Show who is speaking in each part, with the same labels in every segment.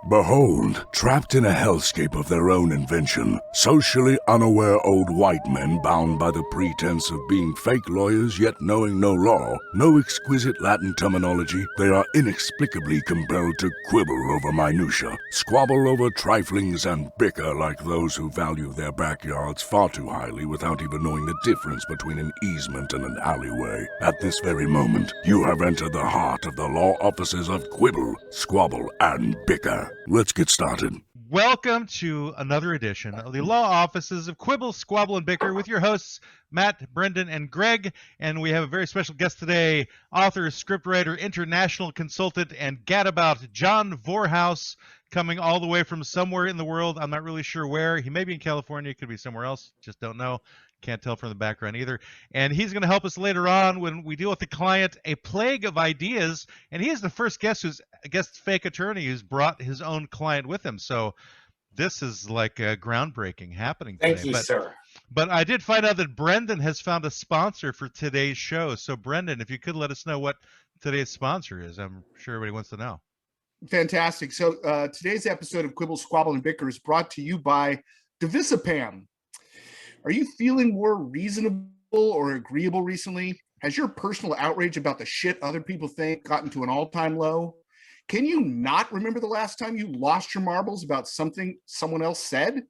Speaker 1: Behold, trapped in a hellscape of their own invention, socially unaware old white men bound by the pretense of being fake lawyers yet knowing no law, no exquisite Latin terminology, they are inexplicably compelled to quibble over minutia, squabble over triflings, and bicker like those who value their backyards far too highly without even knowing the difference between an easement and an alleyway. At this very moment, you have entered the heart of the law offices of Quibble, Squabble, and Bicker. Let's get started.
Speaker 2: Welcome to another edition of the Law Offices of Quibble, Squabble, and Bicker with your hosts, Matt, Brendan, and Greg. And we have a very special guest today, author, scriptwriter, international consultant, and gadabout John Vorhaus, coming all the way from somewhere in the world. I'm not really sure where. He may be in California. It could be somewhere else. Just don't know. Can't tell from the background either. And he's going to help us later on when we deal with the client, A Plague of Ideas. And he is the first guest fake attorney who's brought his own client with him. So this is like groundbreaking happening today.
Speaker 3: Thank you, sir.
Speaker 2: But I did find out that Brendan has found a sponsor for today's show. So Brendan, if you could let us know what today's sponsor is. I'm sure everybody wants to know.
Speaker 4: Fantastic. So today's episode of Quibble, Squabble, and Bicker is brought to you by Divisipam. Are you feeling more reasonable or agreeable recently? Has your personal outrage about the shit other people think gotten to an all-time low? Can you not remember the last time you lost your marbles about something someone else said?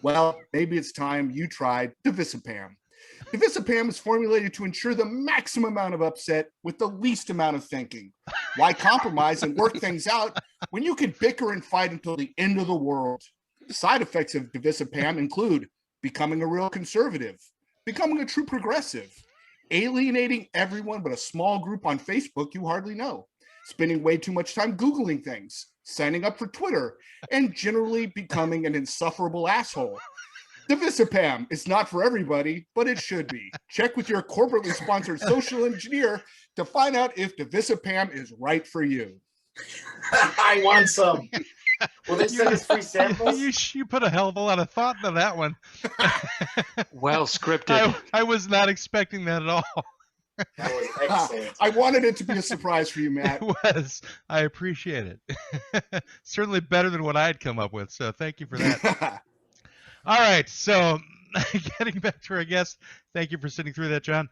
Speaker 4: Well, maybe it's time you tried Divisipam. Divisipam is formulated to ensure the maximum amount of upset with the least amount of thinking. Why compromise and work things out when you can bicker and fight until the end of the world? Side effects of Divisipam include becoming a real conservative, becoming a true progressive, alienating everyone but a small group on Facebook you hardly know, spending way too much time Googling things, signing up for Twitter, and generally becoming an insufferable asshole. Divisipam is not for everybody, but it should be. Check with your corporately sponsored social engineer to find out if Divisipam is right for you.
Speaker 3: I want some. Will they send us free samples?
Speaker 2: You put a hell of a lot of thought into that one.
Speaker 5: Well scripted.
Speaker 2: I was not expecting that at all.
Speaker 3: That was excellent.
Speaker 4: I wanted it to be a surprise for you, Matt.
Speaker 2: It was. I appreciate it. Certainly better than what I had come up with, so thank you for that. All right, so getting back to our guest, thank you for sitting through that, John.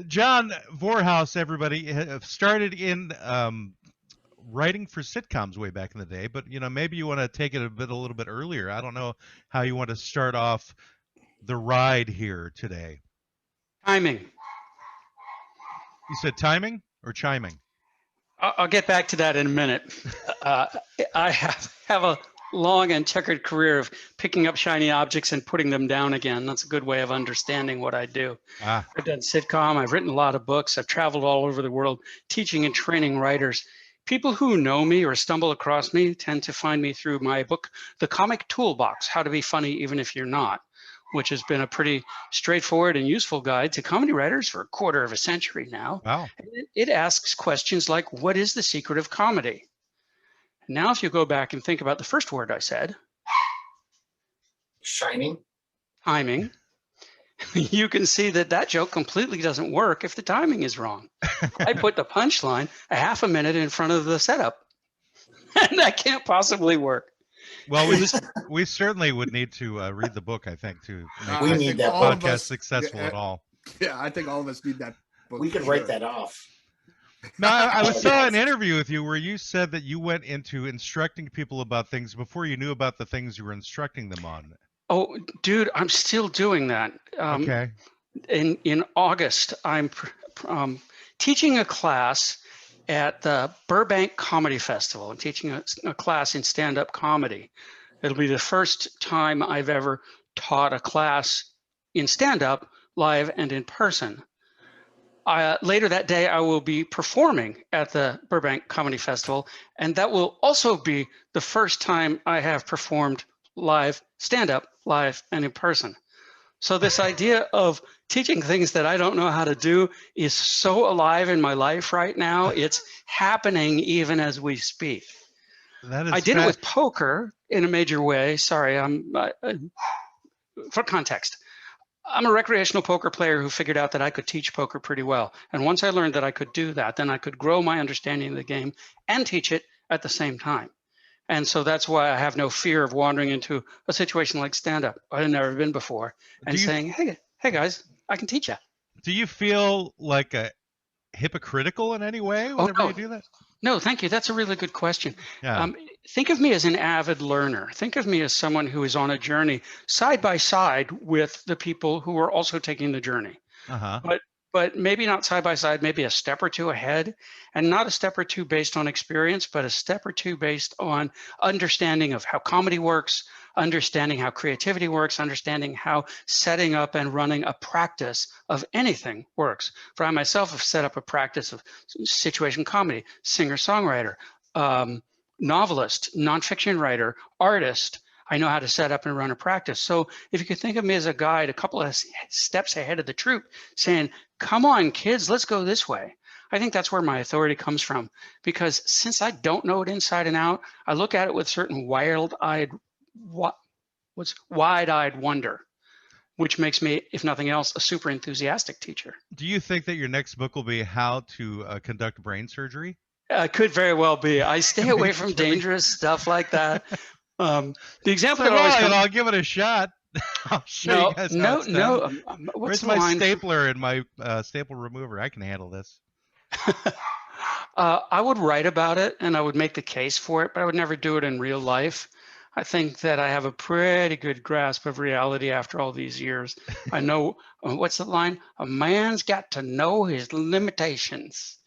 Speaker 2: John Vorhaus, everybody, started in writing for sitcoms way back in the day, but maybe you want to take it a little bit earlier. I don't know how you want to start off the ride here today.
Speaker 5: Timing.
Speaker 2: You said timing or chiming?
Speaker 5: I'll get back to that in a minute. I have a long and checkered career of picking up shiny objects and putting them down again. That's a good way of understanding what I do. I've done sitcom. I've written a lot of books. I've traveled all over the world teaching and training writers. People who know me or stumble across me tend to find me through my book, The Comic Toolbox, How to Be Funny Even If You're Not, which has been a pretty straightforward and useful guide to comedy writers for a quarter of a century now.
Speaker 2: Wow.
Speaker 5: It asks questions like, what is the secret of comedy? Now, if you go back and think about the first word I said,
Speaker 3: Shining.
Speaker 5: timing, you can see that joke completely doesn't work if the timing is wrong. I put the punchline a half a minute in front of the setup, and that can't possibly work.
Speaker 2: Well, we certainly would need to read the book, I think, to make
Speaker 3: We
Speaker 2: this
Speaker 3: need that
Speaker 2: podcast successful at all.
Speaker 4: Yeah, I think all of us need that book.
Speaker 3: We could write that off.
Speaker 2: No, I saw an interview with you where you said that you went into instructing people about things before you knew about the things you were instructing them on.
Speaker 5: Oh, dude, I'm still doing that.
Speaker 2: Okay.
Speaker 5: In August, I'm teaching a class at the Burbank Comedy Festival. I'm teaching a class in stand-up comedy. It'll be the first time I've ever taught a class in stand-up, live and in person. Later that day, I will be performing at the Burbank Comedy Festival, and that will also be the first time I have performed live, stand-up, live, and in person. So this idea of teaching things that I don't know how to do is so alive in my life right now. It's happening even as we speak. I did it with poker in a major way. Sorry, for context. I'm a recreational poker player who figured out that I could teach poker pretty well. And once I learned that I could do that, then I could grow my understanding of the game and teach it at the same time. And so that's why I have no fear of wandering into a situation like stand-up I've never been before and saying, hey guys, I can teach you.
Speaker 2: Do you feel like a hypocritical in any way whenever
Speaker 5: no.
Speaker 2: you do that?
Speaker 5: No, thank you. That's a really good question.
Speaker 2: Yeah.
Speaker 5: Think of me as an avid learner. Think of me as someone who is on a journey side by side with the people who are also taking the journey.
Speaker 2: Uh-huh.
Speaker 5: But maybe not side by side, maybe a step or two ahead, and not a step or two based on experience, but a step or two based on understanding of how comedy works, understanding how creativity works, understanding how setting up and running a practice of anything works. For I myself have set up a practice of situation comedy, singer-songwriter, novelist, nonfiction writer, artist. I know how to set up and run a practice. So if you could think of me as a guide, a couple of steps ahead of the troop saying, come on, kids, let's go this way. I think that's where my authority comes from, because since I don't know it inside and out, I look at it with certain wide-eyed wonder, which makes me, if nothing else, a super enthusiastic teacher.
Speaker 2: Do you think that your next book will be how to conduct brain surgery?
Speaker 5: Could very well be. I stay away from dangerous stuff like that. The example that always comes.
Speaker 2: I'll give it a shot. I'll show you guys how it's done.
Speaker 5: What's
Speaker 2: Where's my stapler and my staple remover? I can handle this.
Speaker 5: I would write about it and I would make the case for it, but I would never do it in real life. I think that I have a pretty good grasp of reality after all these years. I know, what's the line? A man's got to know his limitations.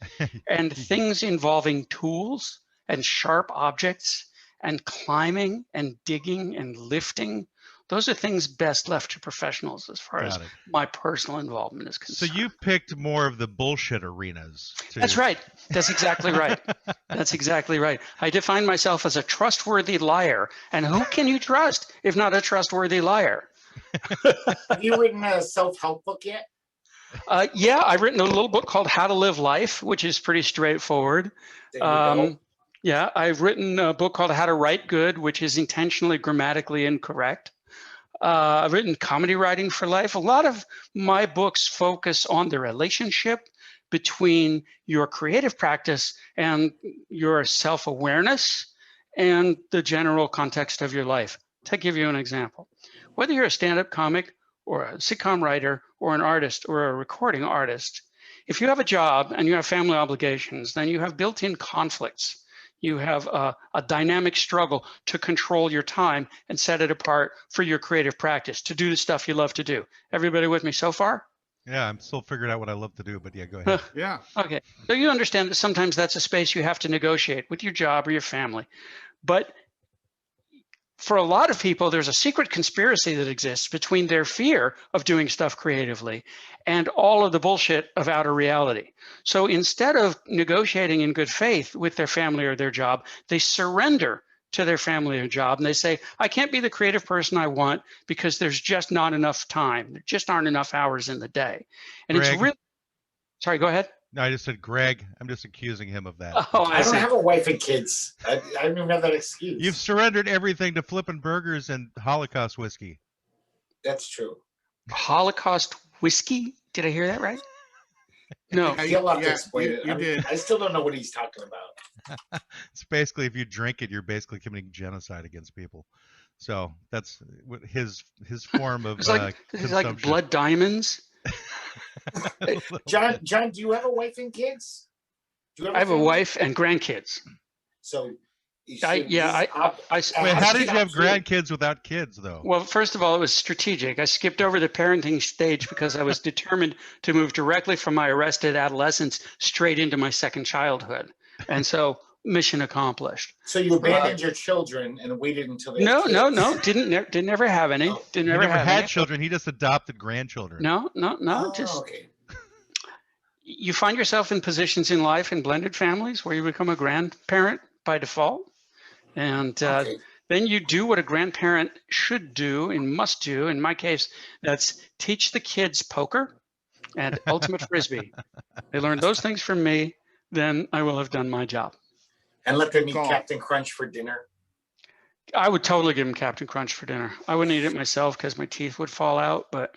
Speaker 5: And things involving tools and sharp objects and climbing and digging and lifting, those are things best left to professionals as far as my personal involvement is concerned.
Speaker 2: So you picked more of the bullshit arenas.
Speaker 5: That's right. That's exactly right. That's exactly right. I define myself as a trustworthy liar. And who can you trust if not a trustworthy liar?
Speaker 3: Have you written a self-help book yet?
Speaker 5: Yeah, I've written a little book called How to Live Life, which is pretty straightforward.
Speaker 3: There you go.
Speaker 5: Yeah, I've written a book called How to Write Good, which is intentionally grammatically incorrect. I've written Comedy Writing for Life. A lot of my books focus on the relationship between your creative practice and your self-awareness and the general context of your life. To give you an example, whether you're a stand-up comic or a sitcom writer or an artist or a recording artist, if you have a job and you have family obligations, then you have built-in conflicts. You have a dynamic struggle to control your time and set it apart for your creative practice, to do the stuff you love to do. Everybody with me so far?
Speaker 2: Yeah, I'm still figuring out what I love to do, but yeah, go ahead.
Speaker 4: Yeah.
Speaker 5: Okay, so you understand that sometimes that's a space you have to negotiate with your job or your family. But for a lot of people, there's a secret conspiracy that exists between their fear of doing stuff creatively and all of the bullshit of outer reality. So instead of negotiating in good faith with their family or their job, they surrender to their family or job and they say, I can't be the creative person I want because there's just not enough time. There just aren't enough hours in the day. And
Speaker 2: Greg,
Speaker 5: it's really, sorry, go ahead.
Speaker 2: No, I just said Greg. I'm just accusing him of that.
Speaker 5: Oh,
Speaker 3: I don't have a wife and kids. I don't even have that excuse.
Speaker 2: You've surrendered everything to flipping burgers and Holocaust whiskey.
Speaker 3: That's true.
Speaker 5: Holocaust whiskey? Did I hear that right? No.
Speaker 3: He'll have to explain it.
Speaker 4: You did.
Speaker 3: I still don't know what he's talking about.
Speaker 2: It's basically, if you drink it, you're basically committing genocide against people. So that's what his form of
Speaker 5: It's like blood diamonds.
Speaker 3: John, do you have a wife and kids?
Speaker 5: I have a wife and grandkids.
Speaker 3: So,
Speaker 2: Wait, how did you have grandkids without kids, though?
Speaker 5: Well, first of all, it was strategic. I skipped over the parenting stage because I was determined to move directly from my arrested adolescence straight into my second childhood. And so, mission accomplished.
Speaker 3: So you abandoned your children and waited until they
Speaker 5: No, didn't ever have any.
Speaker 3: Oh.
Speaker 2: He never had children. He just adopted grandchildren.
Speaker 5: No.
Speaker 3: Okay.
Speaker 5: You find yourself in positions in life in blended families where you become a grandparent by default. And then you do what a grandparent should do and must do. In my case, that's teach the kids poker and ultimate frisbee. They learn those things from me, then I will have done my job.
Speaker 3: And let them eat Captain Crunch for dinner.
Speaker 5: I would totally give them Captain Crunch for dinner. I wouldn't eat it myself because my teeth would fall out, but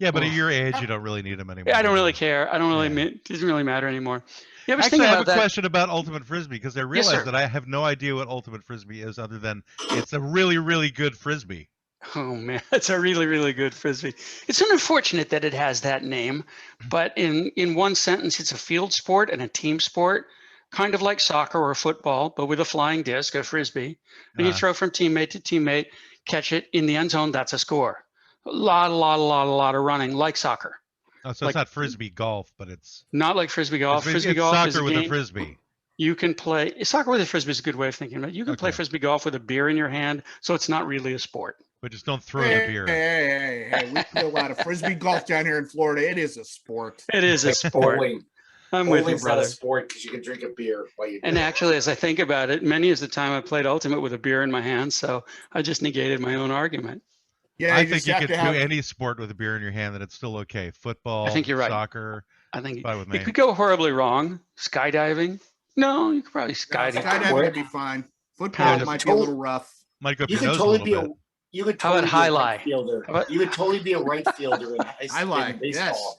Speaker 2: Yeah, but at
Speaker 5: Oof.
Speaker 2: your age, you don't really need them anymore.
Speaker 5: Yeah, I don't really care. I don't really.
Speaker 2: Yeah.
Speaker 5: It doesn't really matter anymore. Yeah, I was
Speaker 2: Actually,
Speaker 5: thinking
Speaker 2: I have a
Speaker 5: about that.
Speaker 2: question about Ultimate Frisbee because I
Speaker 5: Yes,
Speaker 2: realized
Speaker 5: sir.
Speaker 2: that I have no idea what Ultimate Frisbee is other than it's a really, really good Frisbee.
Speaker 5: Oh man, it's a really, really good frisbee. It's unfortunate that it has that name, but in one sentence, it's a field sport and a team sport, kind of like soccer or football, but with a flying disc, a frisbee. And you
Speaker 2: Uh,
Speaker 5: throw from teammate to teammate, catch it in the end zone. That's a score. A lot of running, like soccer.
Speaker 2: oh, so it's
Speaker 5: Like
Speaker 2: not Frisbee golf, but it's
Speaker 5: not like frisbee golf. Frisbee
Speaker 2: it's
Speaker 5: golf is
Speaker 2: soccer
Speaker 5: a
Speaker 2: with a
Speaker 5: game
Speaker 2: Frisbee.
Speaker 5: you can play. Soccer with a frisbee is a good way of thinking about it. You can play
Speaker 2: Okay.
Speaker 5: frisbee golf with a beer in your hand, so it's not really a sport.
Speaker 2: But just don't throw the
Speaker 4: Hey,
Speaker 2: beer.
Speaker 4: hey, we play a lot of frisbee golf down here in Florida. It is a sport.
Speaker 5: It is a sport.
Speaker 3: Bowling.
Speaker 5: I'm with you,
Speaker 3: Bowling's not
Speaker 5: brother.
Speaker 3: a sport because you can drink a beer while you do
Speaker 5: And
Speaker 3: it.
Speaker 5: actually, as I think about it, many is the time I played Ultimate with a beer in my hand, so I just negated my own argument.
Speaker 4: Yeah,
Speaker 2: I
Speaker 4: you
Speaker 2: think
Speaker 4: just
Speaker 2: you
Speaker 4: have
Speaker 2: could
Speaker 4: to
Speaker 2: do
Speaker 4: have.
Speaker 2: any sport with a beer in your hand that it's still okay. Football,
Speaker 5: think you're right.
Speaker 2: soccer,
Speaker 5: I think
Speaker 2: fine with me.
Speaker 5: it could go horribly wrong. Skydiving? No, you could probably skydive.
Speaker 4: Skydiving
Speaker 3: Where-
Speaker 4: would be fine. Football
Speaker 2: Yeah,
Speaker 4: might be a little rough.
Speaker 2: Might go up
Speaker 3: You
Speaker 2: your
Speaker 3: could
Speaker 2: nose a
Speaker 3: totally
Speaker 2: little
Speaker 3: be a
Speaker 2: bit.
Speaker 3: you could
Speaker 5: How about
Speaker 3: totally be a
Speaker 5: highlight?
Speaker 3: right fielder.
Speaker 5: How about-
Speaker 3: You would totally be a right fielder in
Speaker 4: Highlight,
Speaker 3: in baseball.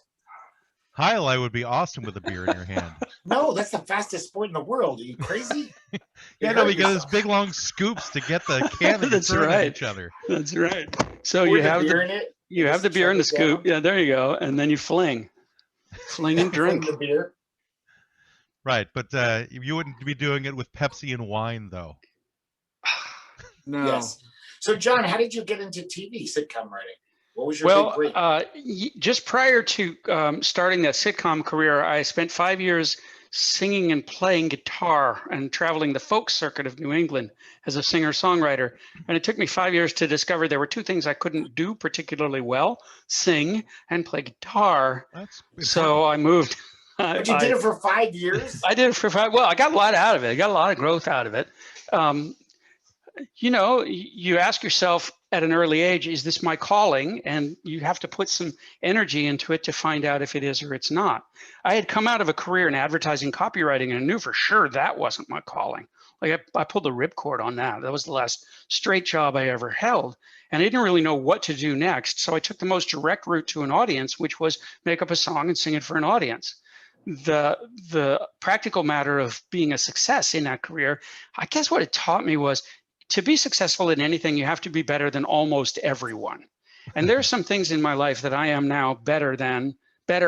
Speaker 2: Highlight would be awesome with a beer in your hand.
Speaker 3: No, that's the fastest sport in the world. Are you crazy?
Speaker 2: Yeah,
Speaker 3: You
Speaker 2: no,
Speaker 3: hurt
Speaker 2: we got those
Speaker 3: yourself.
Speaker 2: big long scoops to get the can that you're
Speaker 5: That's
Speaker 2: throwing at
Speaker 5: right.
Speaker 2: each other.
Speaker 5: That's right. So
Speaker 3: Pour
Speaker 5: you
Speaker 3: the
Speaker 5: have
Speaker 3: beer
Speaker 5: the
Speaker 3: in it.
Speaker 5: you have
Speaker 3: just
Speaker 5: the beer in the
Speaker 3: shove it
Speaker 5: scoop.
Speaker 3: down,
Speaker 5: Yeah, there you go. And then you fling and drink.
Speaker 3: the beer.
Speaker 2: Right, but you wouldn't be doing it with Pepsi and wine, though.
Speaker 4: No.
Speaker 3: Yes. So, John, how did you get into TV sitcom writing? What was your
Speaker 5: Well,
Speaker 3: big break?
Speaker 5: just prior to starting that sitcom career, I spent 5 years singing and playing guitar and traveling the folk circuit of New England as a singer-songwriter. And it took me 5 years to discover there were two things I couldn't do particularly well: sing and play guitar.
Speaker 2: That's
Speaker 5: So I moved.
Speaker 3: But you did it for 5 years?
Speaker 5: I did it for 5. Well, I got a lot out of it. I got a lot of growth out of it. You know, you ask yourself at an early age, is this my calling? And you have to put some energy into it to find out if it is or it's not. I had come out of a career in advertising copywriting and I knew for sure that wasn't my calling. Like I pulled the ripcord on that. That was the last straight job I ever held. And I didn't really know what to do next. So I took the most direct route to an audience, which was make up a song and sing it for an audience. The practical matter of being a success in that career, I guess what it taught me was to be successful in anything, you have to be better than almost everyone. And there are some things in my life that I am now better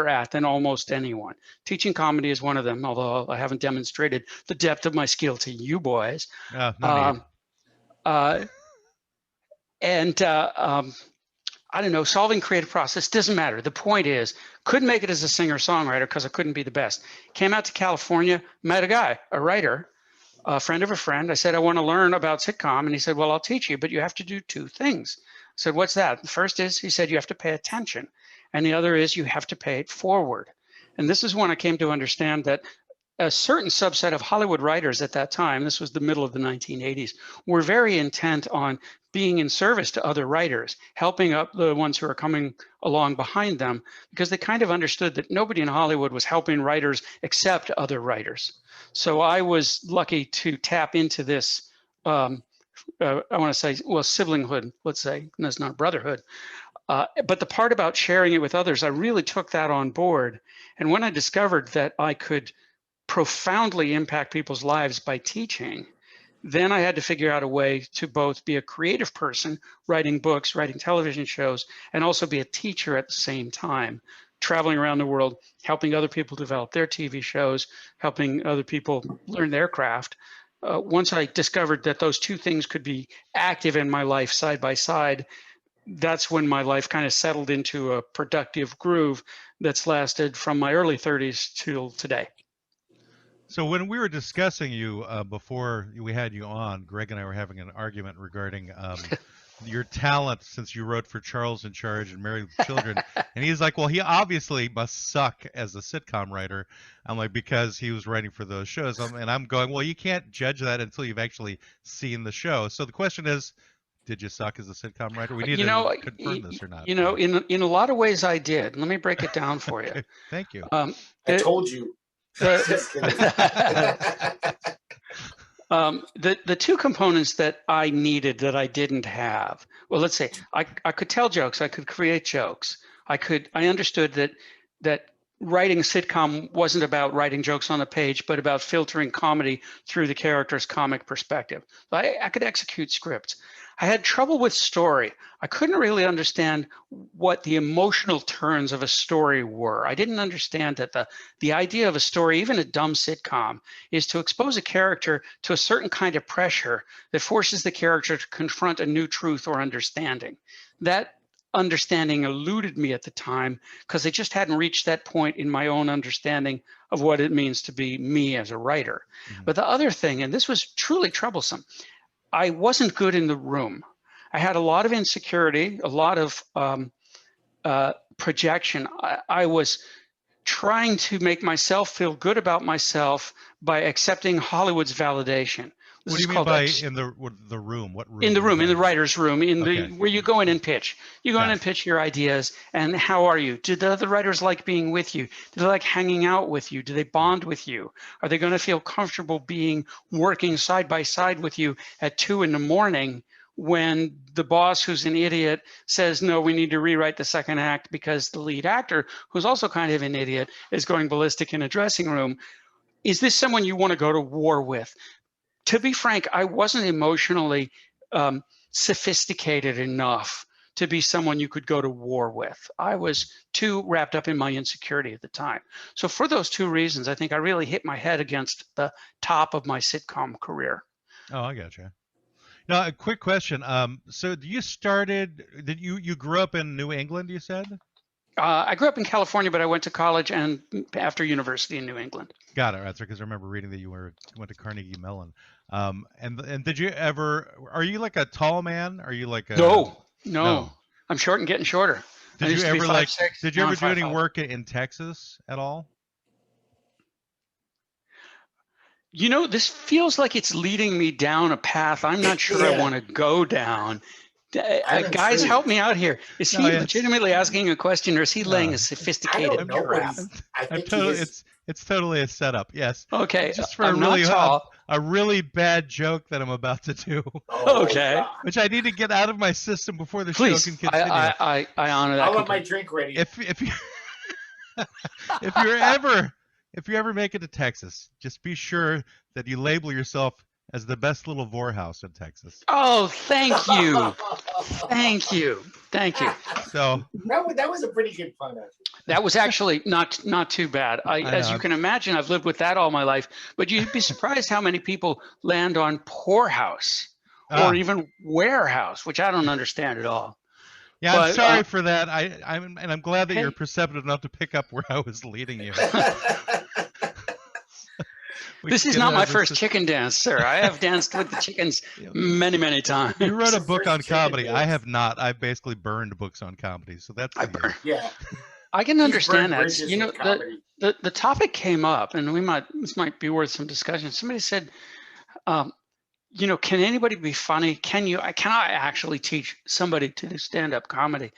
Speaker 5: at than almost anyone. Teaching comedy is one of them, although I haven't demonstrated the depth of my skill to you boys.
Speaker 2: no need.
Speaker 5: I don't know, solving creative process doesn't matter. The point is, couldn't make it as a singer-songwriter because I couldn't be the best. Came out to California, met a guy, a writer, a friend of a friend. I said, I want to learn about sitcom. And he said, well, I'll teach you, but you have to do two things. I said, what's that? The first is, he said, you have to pay attention. And the other is you have to pay it forward. And this is when I came to understand that a certain subset of Hollywood writers at that time, this was the middle of the 1980s, were very intent on being in service to other writers, helping up the ones who are coming along behind them, because they kind of understood that nobody in Hollywood was helping writers except other writers. So I was lucky to tap into this, I want to say, well, siblinghood, let's say, that's not brotherhood. But the part about sharing it with others, I really took that on board. And when I discovered that I could profoundly impact people's lives by teaching, then I had to figure out a way to both be a creative person, writing books, writing television shows, and also be a teacher at the same time, traveling around the world, helping other people develop their TV shows, helping other people learn their craft. Once I discovered that those two things could be active in my life side by side, that's when my life kind of settled into a productive groove that's lasted from my early 30s till today.
Speaker 2: So when we were discussing you before we had you on, Greg and I were having an argument regarding your talent since you wrote for Charles in Charge and Married with Children. And he's like, well, he obviously must suck as a sitcom writer. I'm like, because he was writing for those shows. And I'm going, well, you can't judge that until you've actually seen the show. So the question is, did you suck as a sitcom writer? We need to confirm this or not.
Speaker 5: You know, in a lot of ways I did. Let me break it down for you.
Speaker 2: Thank you.
Speaker 3: I told you. Just kidding.
Speaker 5: The two components that I needed that I didn't have. Well, let's say I could tell jokes, I could create jokes. I understood that writing a sitcom wasn't about writing jokes on a page, but about filtering comedy through the character's comic perspective. So I could execute scripts. I had trouble with story. I couldn't really understand what the emotional turns of a story were. I didn't understand that the idea of a story, even a dumb sitcom, is to expose a character to a certain kind of pressure that forces the character to confront a new truth or understanding. That understanding eluded me at the time because I just hadn't reached that point in my own understanding of what it means to be me as a writer. But the other thing, and this was truly troublesome, I wasn't good in the room. I had a lot of insecurity, a lot of projection. I was trying to make myself feel good about myself by accepting Hollywood's validation.
Speaker 2: What do you mean by in the room? What room?
Speaker 5: In the room, in the writer's room,
Speaker 2: Okay.
Speaker 5: where you go in and pitch. You go in and pitch your ideas, and how are you? Do the other writers like being with you? Do they like hanging out with you? Do they bond with you? Are they going to feel comfortable working side by side with you at 2 a.m. when the boss, who's an idiot, says, no, we need to rewrite the second act because the lead actor, who's also kind of an idiot, is going ballistic in a dressing room? Is this someone you want to go to war with? To be frank, I wasn't emotionally sophisticated enough to be someone you could go to war with. I was too wrapped up in my insecurity at the time. So for those two reasons, I think I really hit my head against the top of my sitcom career.
Speaker 2: Oh, I gotcha. Now, a quick question. So you grew up in New England, you said?
Speaker 5: I grew up in California, but I went to college and after university in New England.
Speaker 2: Got it. That's right, because I remember reading that you went to Carnegie Mellon. And did you ever? Are you like a tall man? Are you like a?
Speaker 5: No. I'm short and getting shorter.
Speaker 2: Did you ever Did you ever do any work in Texas at all?
Speaker 5: You know, this feels like it's leading me down a path I'm not sure I want to go down. Guys, help me out here. Is he legitimately asking a question, or is he laying a sophisticated trap?
Speaker 2: It's totally a setup. Yes.
Speaker 5: Okay.
Speaker 2: Just for a really bad joke that I'm about to do.
Speaker 5: Okay.
Speaker 2: Which I need to get out of my system before the show can continue.
Speaker 5: I honor that.
Speaker 3: I'll have my drink ready.
Speaker 2: If you ever make it to Texas, just be sure that you label yourself as the best little Vorhaus in Texas.
Speaker 5: Oh, thank you. Thank you.
Speaker 2: So
Speaker 3: that was a pretty good pun.
Speaker 5: That was actually not too bad. As you can imagine, I've lived with that all my life. But you'd be surprised how many people land on poorhouse or even warehouse, which I don't understand at all.
Speaker 2: Yeah, I'm sorry for that. I'm glad that you're perceptive enough to pick up where I was leading you.
Speaker 5: This is not my first chicken dance, sir. I have danced with the chickens many, many times.
Speaker 2: You wrote a book on comedy. I have not. I basically burned books on comedy. So that's
Speaker 3: yeah.
Speaker 5: I can understand that. You know, the topic came up, and this might be worth some discussion. Somebody said, you know, can anybody be funny? Can I actually teach somebody to do stand-up comedy?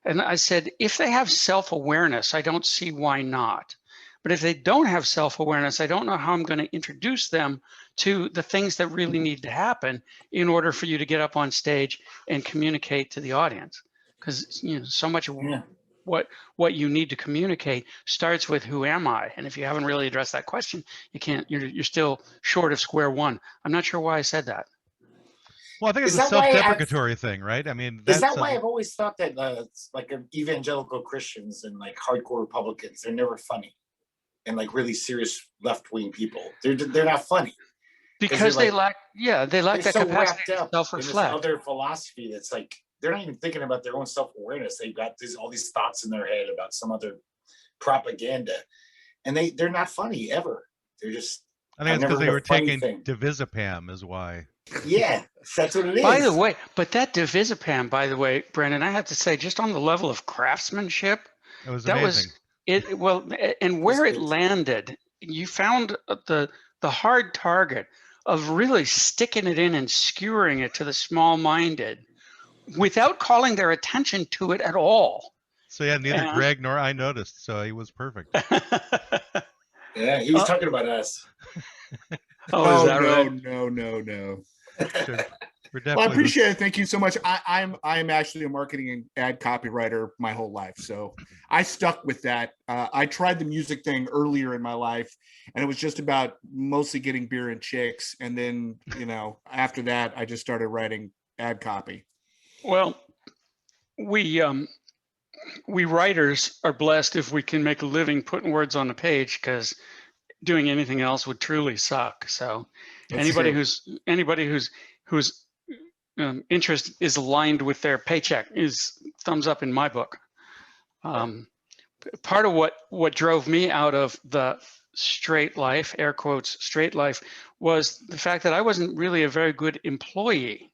Speaker 5: And I said, if they have self-awareness, I don't see why not. But if they don't have self-awareness, I don't know how I'm going to introduce them to the things that really need to happen in order for you to get up on stage and communicate to the audience. Because, you know, so much of what you need to communicate starts with who am I? And if you haven't really addressed that question, you're still short of square one. I'm not sure why I said that.
Speaker 2: Well, I think it's a self-deprecatory thing, right? I mean,
Speaker 3: is that why I've always thought that like evangelical Christians and like hardcore Republicans, they're never funny. And like really serious left-wing people, they're not funny
Speaker 5: because they lack that
Speaker 3: so
Speaker 5: capacity to self-reflect.
Speaker 3: In this other philosophy that's like they're not even thinking about their own self-awareness. They've got all these thoughts in their head about some other propaganda, and they're not funny ever. They're just.
Speaker 2: I think it's because they were taking divisipam, is why.
Speaker 3: Yeah, that's what it is.
Speaker 5: By the way, but that divisipam, by the way, Brandon, I have to say, just on the level of craftsmanship,
Speaker 2: it was amazing.
Speaker 5: And where it landed, you found the hard target of really sticking it in and skewering it to the small-minded without calling their attention to it at all.
Speaker 2: So yeah, neither Greg nor I noticed, so he was perfect.
Speaker 3: Yeah, he was talking about us.
Speaker 4: Oh, is that right? No.
Speaker 2: We're
Speaker 4: Well, I
Speaker 2: definitely
Speaker 4: appreciate it. Thank you so much. I'm actually a marketing and ad copywriter my whole life, so I stuck with that. I tried the music thing earlier in my life, and it was just about mostly getting beer and chicks. And then, after that, I just started writing ad copy.
Speaker 5: Well, we writers are blessed if we can make a living putting words on the page, because doing anything else would truly suck. So
Speaker 4: That's
Speaker 5: anybody
Speaker 4: true.
Speaker 5: whose interest is aligned with their paycheck is thumbs up in my book. Part of what drove me out of the straight life, air quotes, straight life, was the fact that I wasn't really a very good employee.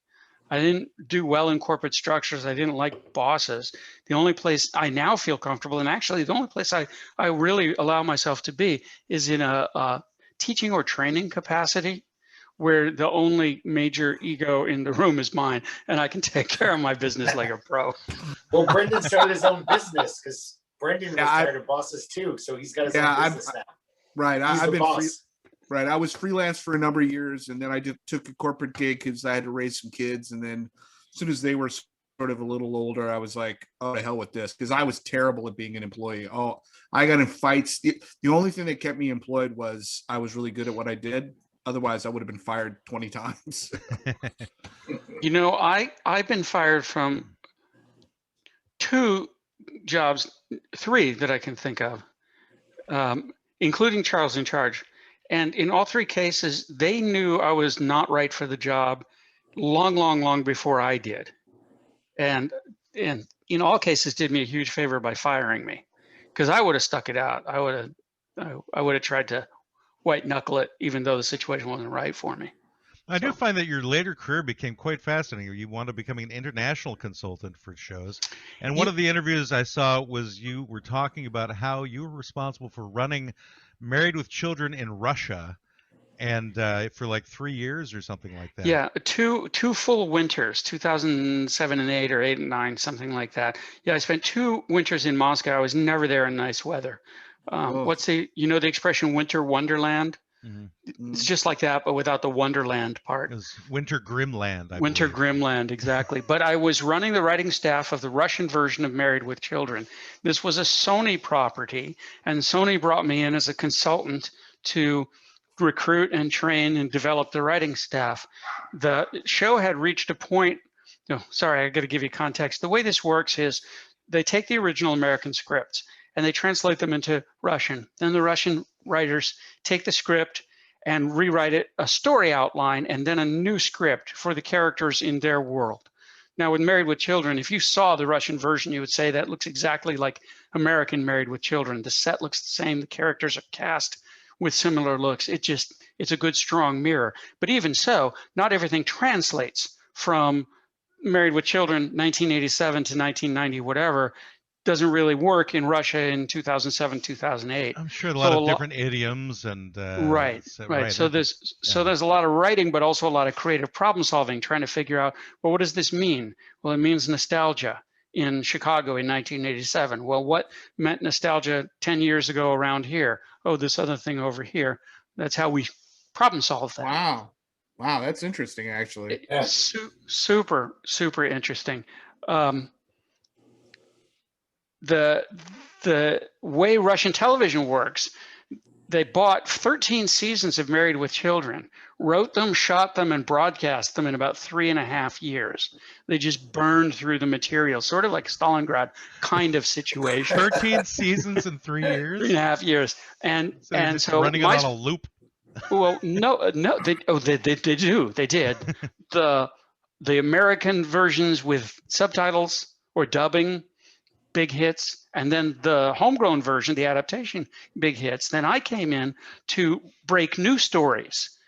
Speaker 5: I didn't do well in corporate structures. I didn't like bosses. The only place I now feel comfortable, and actually the only place I really allow myself to be, is in a teaching or training capacity, where the only major ego in the room is mine, and I can take care of my business like a pro.
Speaker 3: Well, Brendan started his own business because Brendan was tired of bosses too, so he's got his own business now.
Speaker 4: Right.
Speaker 3: He's
Speaker 4: I've
Speaker 3: the
Speaker 4: been
Speaker 3: boss.
Speaker 4: Right. I was freelance for a number of years, and then I just took a corporate gig because I had to raise some kids. And then as soon as they were sort of a little older, I was like, oh, to hell with this, because I was terrible at being an employee. Oh, I got in fights. The only thing that kept me employed was I was really good at what I did. Otherwise, I would have been fired 20 times.
Speaker 5: I've been fired from 2 jobs, 3 that I can think of, including Charles in Charge. And in all 3 cases, they knew I was not right for the job long before I did. And in all cases did me a huge favor by firing me, because I would have stuck it out. I would have tried to white knuckle it, even though the situation wasn't right for me.
Speaker 2: I do find that your later career became quite fascinating. You wound up becoming an international consultant for shows. And one of the interviews I saw was you were talking about how you were responsible for running Married with Children in Russia, and for like 3 years or something like that.
Speaker 5: Yeah, two full winters, 2007 and 8, or 8 and 9, something like that. Yeah, I spent 2 winters in Moscow. I was never there in nice weather. What's the expression winter wonderland?
Speaker 2: Mm-hmm.
Speaker 5: It's just like that, but without the wonderland part.
Speaker 2: It was Winter Grimland, I
Speaker 5: Winter
Speaker 2: believe.
Speaker 5: Grimland, exactly. But I was running the writing staff of the Russian version of Married with Children. This was a Sony property, and Sony brought me in as a consultant to recruit and train and develop the writing staff. The show had reached a point. Sorry, I got to give you context. The way this works is they take the original American scripts and they translate them into Russian. Then the Russian writers take the script and rewrite it, a story outline, and then a new script for the characters in their world. Now, with Married with Children, if you saw the Russian version, you would say that looks exactly like American Married with Children. The set looks the same. The characters are cast with similar looks. It's a good, strong mirror. But even so, not everything translates from Married with Children 1987 to 1990, whatever, doesn't really work in Russia in 2007, 2008.
Speaker 2: I'm sure a lot of different idioms and
Speaker 5: right. So there's a lot of writing, but also a lot of creative problem solving, trying to figure out, well, what does this mean? Well, it means nostalgia in Chicago in 1987. Well, what meant nostalgia 10 years ago around here? Oh, this other thing over here. That's how we problem solve that.
Speaker 4: Wow, that's interesting, actually.
Speaker 3: Yeah.
Speaker 5: Super interesting. The way Russian television works, they bought 13 seasons of Married with Children, wrote them, shot them, and broadcast them in about 3.5 years. They just burned through the material, sort of like Stalingrad kind of situation.
Speaker 2: 13 seasons in 3 years?
Speaker 5: 3.5 years. And so
Speaker 2: running it on a loop.
Speaker 5: Well, no, they do. They did. The American versions with subtitles or dubbing, big hits, and then the homegrown version, the adaptation, big hits. Then I came in to break new stories.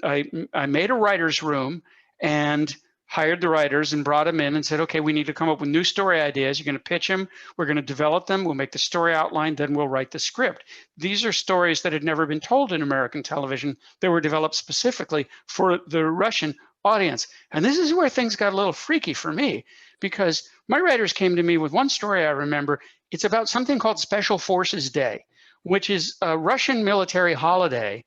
Speaker 5: I made a writer's room and hired the writers and brought them in and said, okay, we need to come up with new story ideas. You're going to pitch them. We're going to develop them. We'll make the story outline. Then we'll write the script. These are stories that had never been told in American television. They were developed specifically for the Russian audience. And this is where things got a little freaky for me, because my writers came to me with one story I remember. It's about something called Special Forces Day, which is a Russian military holiday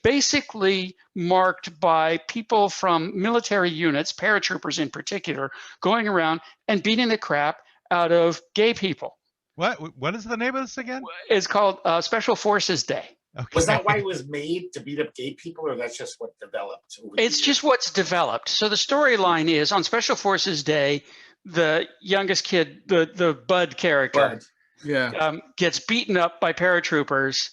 Speaker 5: basically marked by people from military units, paratroopers in particular, going around and beating the crap out of gay people.
Speaker 2: What is the name of this again?
Speaker 5: It's called Special Forces Day.
Speaker 2: Okay.
Speaker 3: Was that why it was made, to beat up gay people, or that's just what developed?
Speaker 5: It's just what's developed. So the storyline is on Special Forces Day, the youngest kid, the Bud character, gets beaten up by paratroopers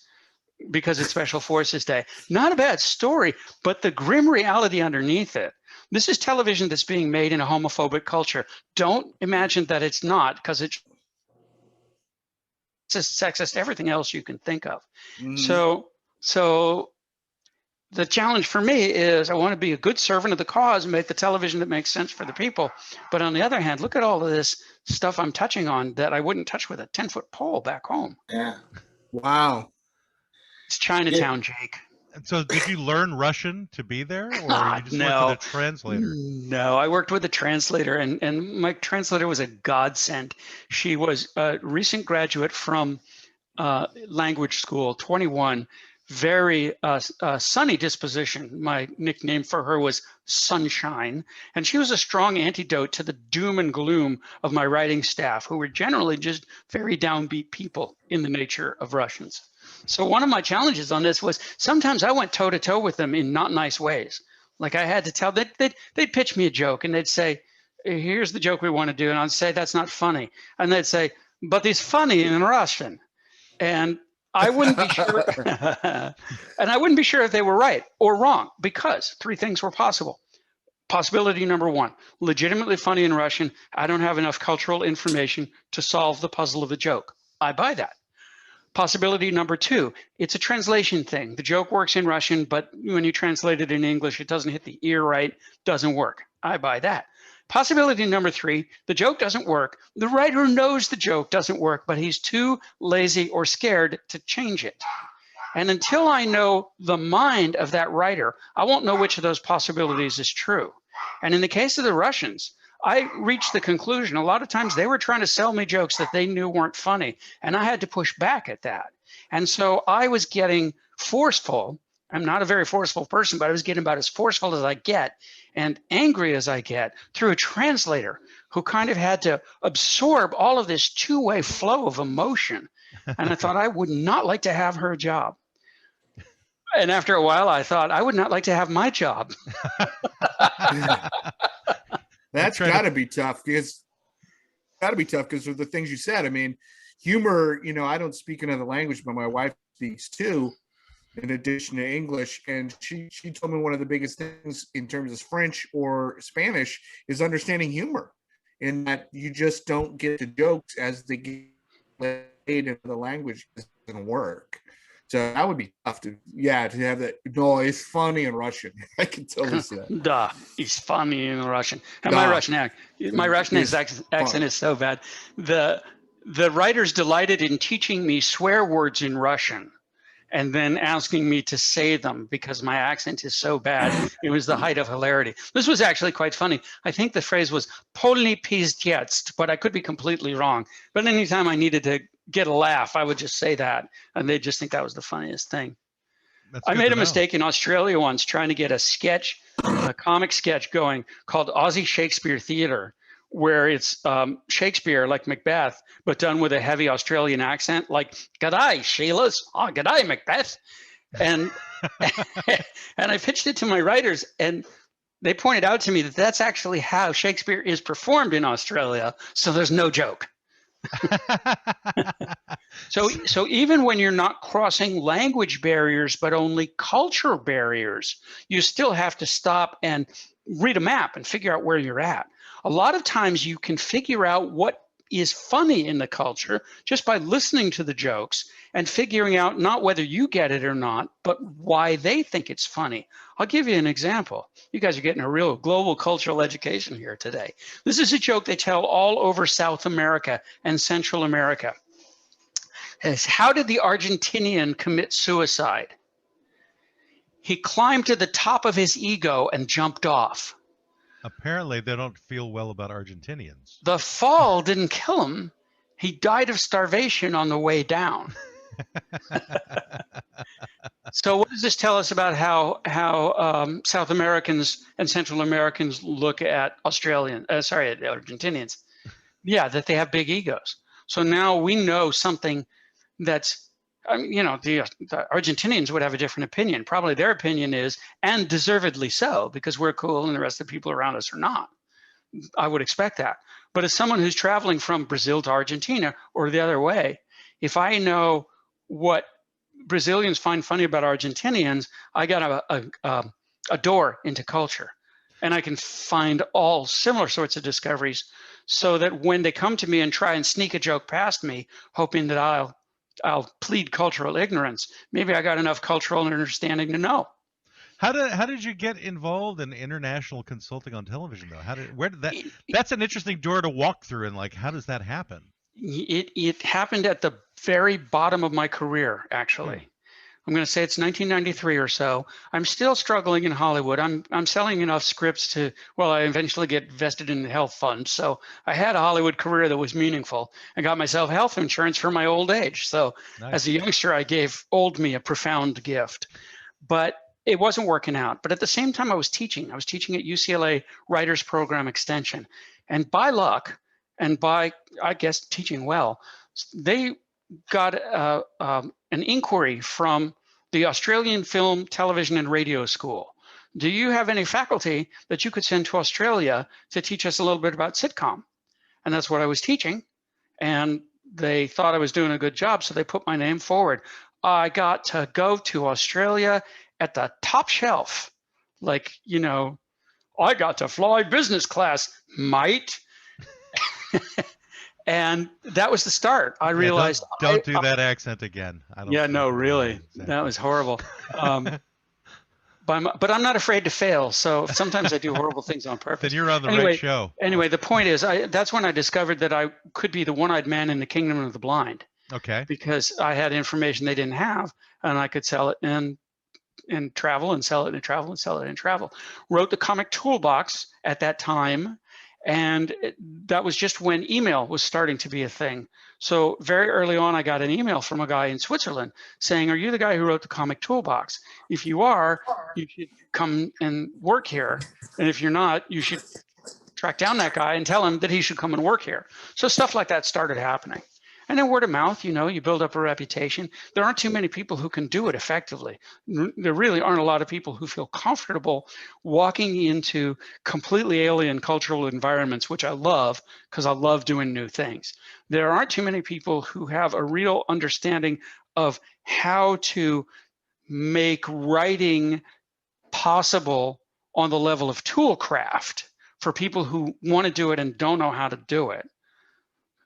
Speaker 5: because it's Special Forces Day. Not a bad story, but the grim reality underneath it. This is television that's being made in a homophobic culture. Don't imagine that it's not, because it's sexist, everything else you can think of. So the challenge for me is I want to be a good servant of the cause and make the television that makes sense for the people. But on the other hand, look at all of this stuff I'm touching on that I wouldn't touch with a 10-foot pole back home.
Speaker 3: Yeah.
Speaker 4: Wow.
Speaker 5: It's Chinatown, Jake.
Speaker 2: And so did you learn Russian to be there, or you just worked with a translator?
Speaker 5: No, I worked with a translator, and my translator was a godsend. She was a recent graduate from language school, 21, very sunny disposition. My nickname for her was Sunshine, and she was a strong antidote to the doom and gloom of my writing staff, who were generally just very downbeat people in the nature of Russians. So one of my challenges on this was sometimes I went toe to toe with them in not nice ways. Like I had to tell they'd pitch me a joke and they'd say, here's the joke we want to do. And I'd say, that's not funny. And they'd say, but it's funny in Russian. And I wouldn't be sure. And I wouldn't be sure if they were right or wrong, because three things were possible. Possibility number one, legitimately funny in Russian. I don't have enough cultural information to solve the puzzle of the joke. I buy that. Possibility number two, it's a translation thing. The joke works in Russian, but when you translate it in English, it doesn't hit the ear right, doesn't work. I buy that. Possibility number three, the joke doesn't work. The writer knows the joke doesn't work, but he's too lazy or scared to change it. And until I know the mind of that writer, I won't know which of those possibilities is true. And in the case of the Russians, I reached the conclusion a lot of times they were trying to sell me jokes that they knew weren't funny, and I had to push back at that. And so I was getting forceful. I'm not a very forceful person, but I was getting about as forceful as I get and angry as I get through a translator who kind of had to absorb all of this two-way flow of emotion. And I thought I would not like to have her job. And after a while, I thought I would not like to have my job.
Speaker 4: That's got to be tough, because of the things you said. I mean, humor, I don't speak another language, but my wife speaks too, in addition to English. And she told me one of the biggest things in terms of French or Spanish is understanding humor, in that you just don't get the jokes as they get laid into the language. It doesn't work. So that would be tough to have that. No, it's funny in Russian. I can totally see that.
Speaker 5: Duh, it's funny in Russian. And my Russian accent is so bad. The writers delighted in teaching me swear words in Russian and then asking me to say them because my accent is so bad. It was the height of hilarity. This was actually quite funny. I think the phrase was "polny pizdets," but I could be completely wrong. But anytime I needed to get a laugh, I would just say that, and they just think that was the funniest thing. I made a mistake in Australia once trying to get a comic sketch going called Aussie Shakespeare Theatre, where it's Shakespeare like Macbeth, but done with a heavy Australian accent, like "G'day, Sheilas. Oh, g'day, Macbeth." And and I pitched it to my writers, and they pointed out to me that that's actually how Shakespeare is performed in Australia, so there's no joke. So even when you're not crossing language barriers, but only culture barriers, you still have to stop and read a map and figure out where you're at. A lot of times you can figure out what is funny in the culture just by listening to the jokes and figuring out not whether you get it or not, but why they think it's funny. I'll give you an example. You guys are getting a real global cultural education here today. This is a joke they tell all over South America and Central America. It's, how did the Argentinian commit suicide? He climbed to the top of his ego and jumped off.
Speaker 2: Apparently, they don't feel well about Argentinians.
Speaker 5: The fall didn't kill him. He died of starvation on the way down. So what does this tell us about how South Americans and Central Americans look at at Argentinians? Yeah, that they have big egos. So now we know something that's, the Argentinians would have a different opinion. Probably their opinion is, and deservedly so, because we're cool and the rest of the people around us are not. I would expect that. But as someone who's traveling from Brazil to Argentina or the other way, if I know what Brazilians find funny about Argentinians, I got a door into culture, and I can find all similar sorts of discoveries, so that when they come to me and try and sneak a joke past me, hoping that I'll plead cultural ignorance, maybe I got enough cultural understanding to know.
Speaker 2: How did you get involved in international consulting on television though? That's an interesting door to walk through, and like, how does that happen?
Speaker 5: It happened at the very bottom of my career, actually. I'm going to say it's 1993 or so. I'm still struggling in Hollywood. I'm selling enough scripts to, I eventually get vested in the health fund. So I had a Hollywood career that was meaningful. I got myself health insurance for my old age. So
Speaker 2: Nice.
Speaker 5: As a youngster, I gave old me a profound gift. But it wasn't working out. But at the same time, I was teaching. I was teaching at UCLA Writers Program Extension. And by luck, and by, I guess, teaching well, they got an inquiry from the Australian Film, Television, and Radio School. Do you have any faculty that you could send to Australia to teach us a little bit about sitcom? And that's what I was teaching. And they thought I was doing a good job, so they put my name forward. I got to go to Australia at the top shelf. I got to fly business class, mate. And that was the start. I realized.
Speaker 2: Don't do that accent again.
Speaker 5: Really. That was horrible. But I'm not afraid to fail. So sometimes I do horrible things on purpose.
Speaker 2: Then you're on the right show.
Speaker 5: Anyway, the point is, that's when I discovered that I could be the one-eyed man in the kingdom of the blind.
Speaker 2: Okay.
Speaker 5: Because I had information they didn't have, and I could sell it and travel and sell it and travel and sell it and travel. Wrote the comic toolbox at that time. And that was just when email was starting to be a thing. So very early on, I got an email from a guy in Switzerland saying, "Are you the guy who wrote the comic toolbox? If you are, you should come and work here. And if you're not, you should track down that guy and tell him that he should come and work here." So stuff like that started happening. And then word of mouth, you build up a reputation. There aren't too many people who can do it effectively. There really aren't a lot of people who feel comfortable walking into completely alien cultural environments, which I love because I love doing new things. There aren't too many people who have a real understanding of how to make writing possible on the level of toolcraft for people who want to do it and don't know how to do it.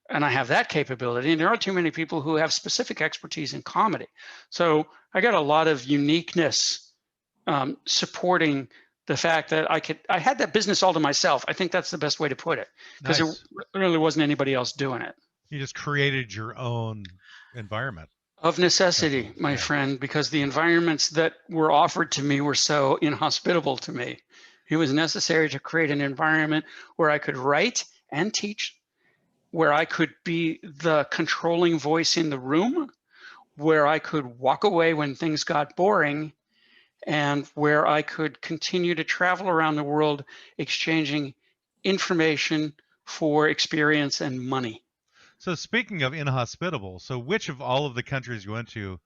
Speaker 5: And I have that capability, and there aren't too many people who have specific expertise in comedy. So I got a lot of uniqueness supporting the fact that I had that business all to myself. I think that's the best way to put it, because
Speaker 2: Nice.
Speaker 5: there really wasn't anybody else doing it.
Speaker 2: You just created your own environment.
Speaker 5: Of necessity, my friend, because the environments that were offered to me were so inhospitable to me. It was necessary to create an environment where I could write and teach, where I could be the controlling voice in the room, where I could walk away when things got boring, and where I could continue to travel around the world exchanging information for experience and money.
Speaker 2: So speaking of inhospitable, so which of all of the countries you went to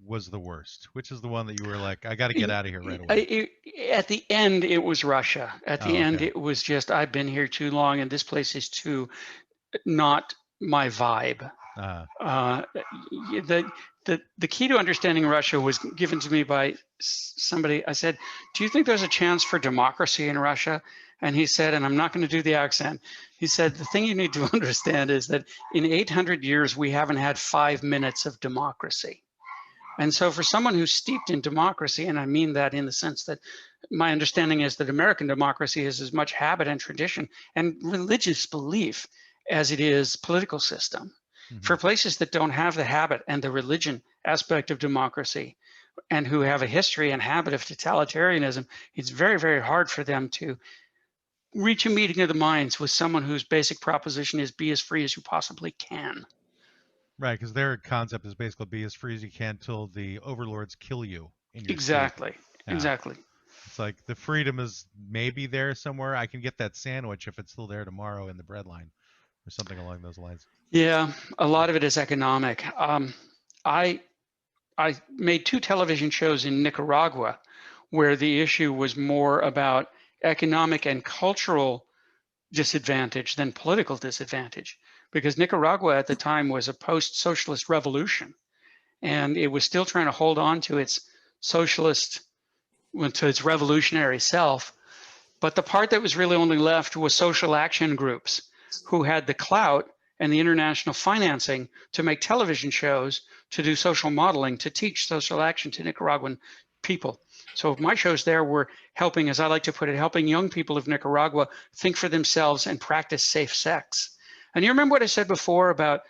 Speaker 2: was the worst? Which is the one that you were like, I got to get out of here right away?
Speaker 5: At the end, it was Russia. At the end, it was just, I've been here too long, and this place is too not my vibe. The key to understanding Russia was given to me by somebody. I said, "Do you think there's a chance for democracy in Russia?" And he said, and I'm not going to do the accent, he said, "The thing you need to understand is that in 800 years, we haven't had 5 minutes of democracy." And so for someone who's steeped in democracy, and I mean that in the sense that my understanding is that American democracy is as much habit and tradition and religious belief as it is political system. Mm-hmm. For places that don't have the habit and the religion aspect of democracy, and who have a history and habit of totalitarianism, it's very, very hard for them to reach a meeting of the minds with someone whose basic proposition is be as free as you possibly can.
Speaker 2: Right, because their concept is basically be as free as you can till the overlords kill you in your sleep.
Speaker 5: Exactly.
Speaker 2: Yeah.
Speaker 5: Exactly.
Speaker 2: It's like the freedom is maybe there somewhere. I can get that sandwich if it's still there tomorrow in the bread line or something along those lines.
Speaker 5: Yeah, a lot of it is economic. I I made 2 television shows in Nicaragua where the issue was more about economic and cultural disadvantage than political disadvantage, because Nicaragua at the time was a post-socialist revolution, and it was still trying to hold on to its socialist, to its revolutionary self. But the part that was really only left was social action groups who had the clout and the international financing to make television shows, to do social modeling, to teach social action to Nicaraguan people. So my shows there were helping, as I like to put it, helping young people of Nicaragua think for themselves and practice safe sex. And you remember what I said before about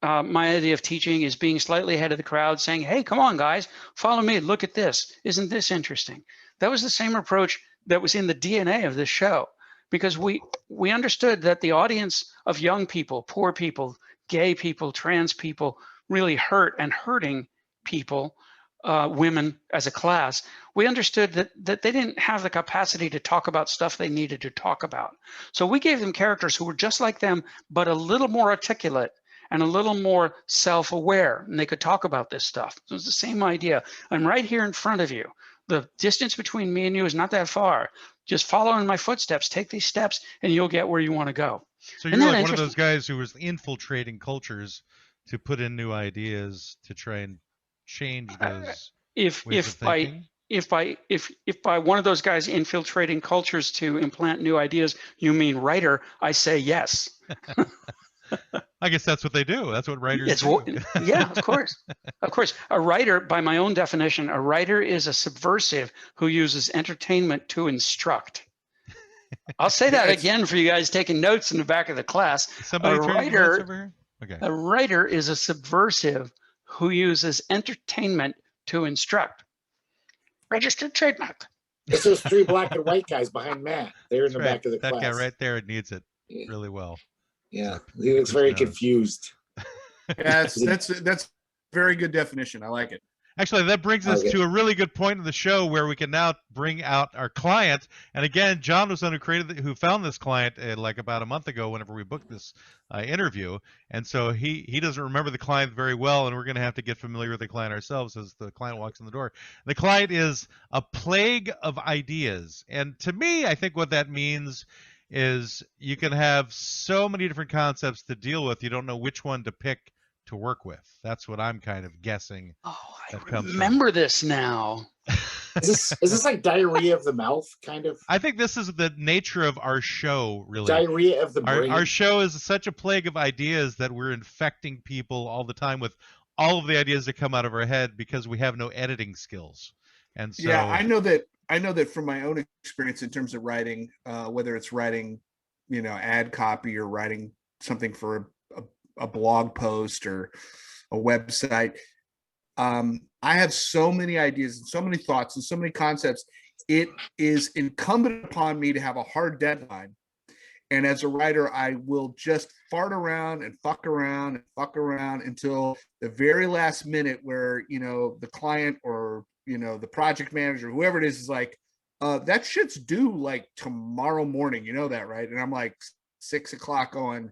Speaker 5: my idea of teaching is being slightly ahead of the crowd, saying, hey, come on, guys, follow me, look at this. Isn't this interesting? That was the same approach that was in the DNA of this show, because we understood that the audience of young people, poor people, gay people, trans people, really hurt and hurting people, women as a class, we understood that they didn't have the capacity to talk about stuff they needed to talk about. So we gave them characters who were just like them, but a little more articulate and a little more self-aware, and they could talk about this stuff. So it's the same idea. I'm right here in front of you. The distance between me and you is not that far. Just follow in my footsteps, take these steps, and you'll get where you want to go.
Speaker 2: So you're like one of those guys who was infiltrating cultures to put in new ideas to try and change those ways of thinking?
Speaker 5: If by one of those guys infiltrating cultures to implant new ideas, you mean writer, I say yes.
Speaker 2: I guess that's what they do. That's what writers do.
Speaker 5: Yeah, of course. Of course. A writer, by my own definition, a writer is a subversive who uses entertainment to instruct. I'll say that again for you guys taking notes in the back of the class.
Speaker 2: Somebody turning notes over here? Okay.
Speaker 5: A writer is a subversive who uses entertainment to instruct. Registered trademark.
Speaker 3: It's those 3 black and white guys behind Matt. They're in the back of the class.
Speaker 2: That guy right there needs it really well.
Speaker 3: Yeah, he looks very confused.
Speaker 4: Yeah, that's a very good definition. I like it.
Speaker 2: Actually, that brings us to a really good point of the show where we can now bring out our client. And again, John was the one who found this client like about a month ago whenever we booked this interview. And so he doesn't remember the client very well, and we're going to have to get familiar with the client ourselves as the client walks in the door. The client is a plague of ideas. And to me, I think what that means is you can have so many different concepts to deal with, you don't know which one to pick to work with. That's what I'm kind of guessing.
Speaker 5: Oh, I remember this now.
Speaker 3: Is this like diarrhea of the mouth, kind of?
Speaker 2: I think this is the nature of our show, really.
Speaker 3: Diarrhea of the brain.
Speaker 2: Our show is such a plague of ideas that we're infecting people all the time with all of the ideas that come out of our head because we have no editing skills. And so,
Speaker 4: yeah, I know that from my own experience in terms of writing, whether it's writing, ad copy or writing something for a blog post or a website. I have so many ideas and so many thoughts and so many concepts. It is incumbent upon me to have a hard deadline. And as a writer, I will just fart around and fuck around until the very last minute where, the client or, the project manager, whoever it is like, that shit's due like tomorrow morning. You know that, right? And I'm like 6 o'clock going,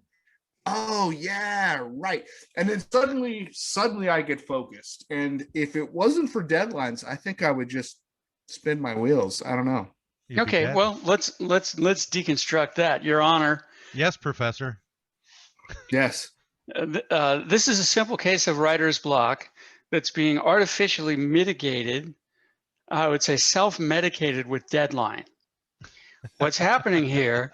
Speaker 4: oh yeah, right. And then suddenly I get focused. And if it wasn't for deadlines, I think I would just spin my wheels. I don't know.
Speaker 5: Okay, well, let's deconstruct that, Your Honor.
Speaker 2: Yes, Professor.
Speaker 4: Yes.
Speaker 5: This is a simple case of writer's block that's being artificially mitigated, I would say self-medicated with deadline. What's happening here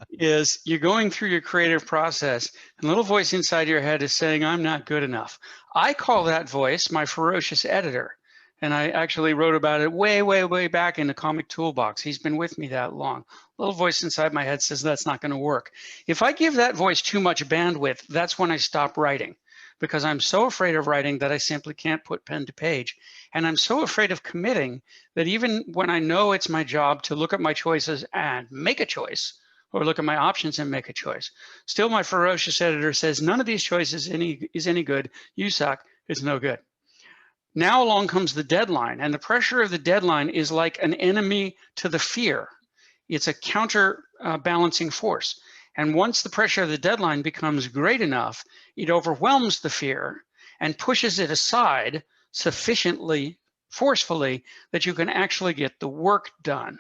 Speaker 5: is you're going through your creative process, and a little voice inside your head is saying, I'm not good enough. I call that voice my ferocious editor. And I actually wrote about it way, way, way back in the comic toolbox. He's been with me that long. A little voice inside my head says that's not going to work. If I give that voice too much bandwidth, that's when I stop writing, because I'm so afraid of writing that I simply can't put pen to page. And I'm so afraid of committing that even when I know it's my job to look at my choices and make a choice, or look at my options and make a choice. Still, my ferocious editor says, none of these choices is any good. You suck. It's no good. Now along comes the deadline, and the pressure of the deadline is like an enemy to the fear. It's a counterbalancing force. And once the pressure of the deadline becomes great enough, it overwhelms the fear and pushes it aside sufficiently forcefully that you can actually get the work done.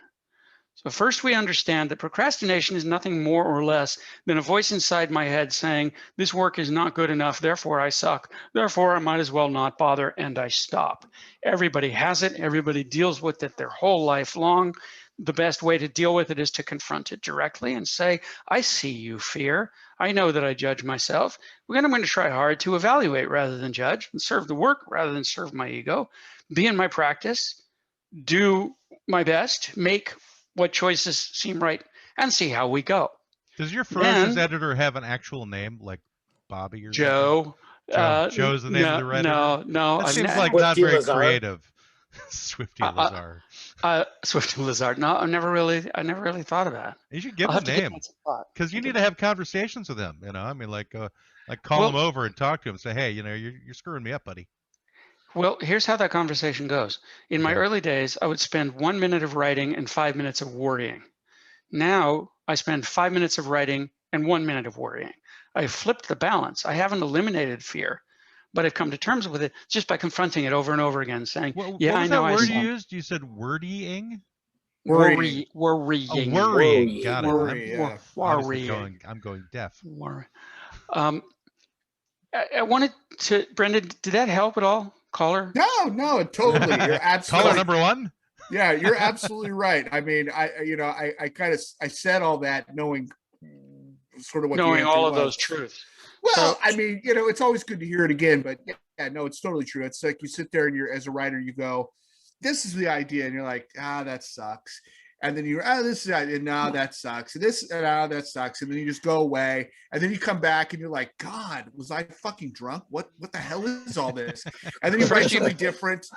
Speaker 5: So first we understand that procrastination is nothing more or less than a voice inside my head saying, this work is not good enough, therefore I suck, therefore I might as well not bother, and I stop. Everybody has it, everybody deals with it their whole life long. The best way to deal with it is to confront it directly and say, I see you, fear. I know that I judge myself. I'm going to try hard to evaluate rather than judge, and serve the work rather than serve my ego, be in my practice, do my best, make what choices seem right, and see how we go.
Speaker 2: Does your ferocious editor have an actual name, like Bobby or
Speaker 5: Joe?
Speaker 2: something? Joe's the name of the editor?
Speaker 5: No.
Speaker 2: That seems like not very creative. Swifty Lazar.
Speaker 5: Swifty Lazard. No, I never really thought of that.
Speaker 2: You should give him a name, because you need to have conversations with him. I mean, like call him over and talk to him and say, hey, you're screwing me up, buddy.
Speaker 5: Well, here's how that conversation goes. In my early days, I would spend 1 minute of writing and 5 minutes of worrying. Now I spend 5 minutes of writing and 1 minute of worrying. I've flipped the balance. I haven't eliminated fear, but I've come to terms with it just by confronting it over and over again, saying,
Speaker 2: yeah, I know. What was that word you used? You said wordying?
Speaker 5: Worrying.
Speaker 2: Oh, worrying. Got it.
Speaker 5: Worrying.
Speaker 2: I'm going deaf.
Speaker 5: Worry. I wanted to, Brendan, did that help at all? Caller?
Speaker 4: No, totally. You're absolutely
Speaker 2: caller number one.
Speaker 4: Yeah, you're absolutely right. I mean, I said all that knowing sort of what
Speaker 5: knowing all of those truths.
Speaker 4: Well, I mean, it's always good to hear it again, but yeah, no, it's totally true. It's like you sit there and as a writer, you go, this is the idea, and you're like, that sucks. And then this is the idea, no, that sucks. And that sucks. And then you just go away. And then you come back and you're like, God, was I fucking drunk? What the hell is all this? And then you write something different.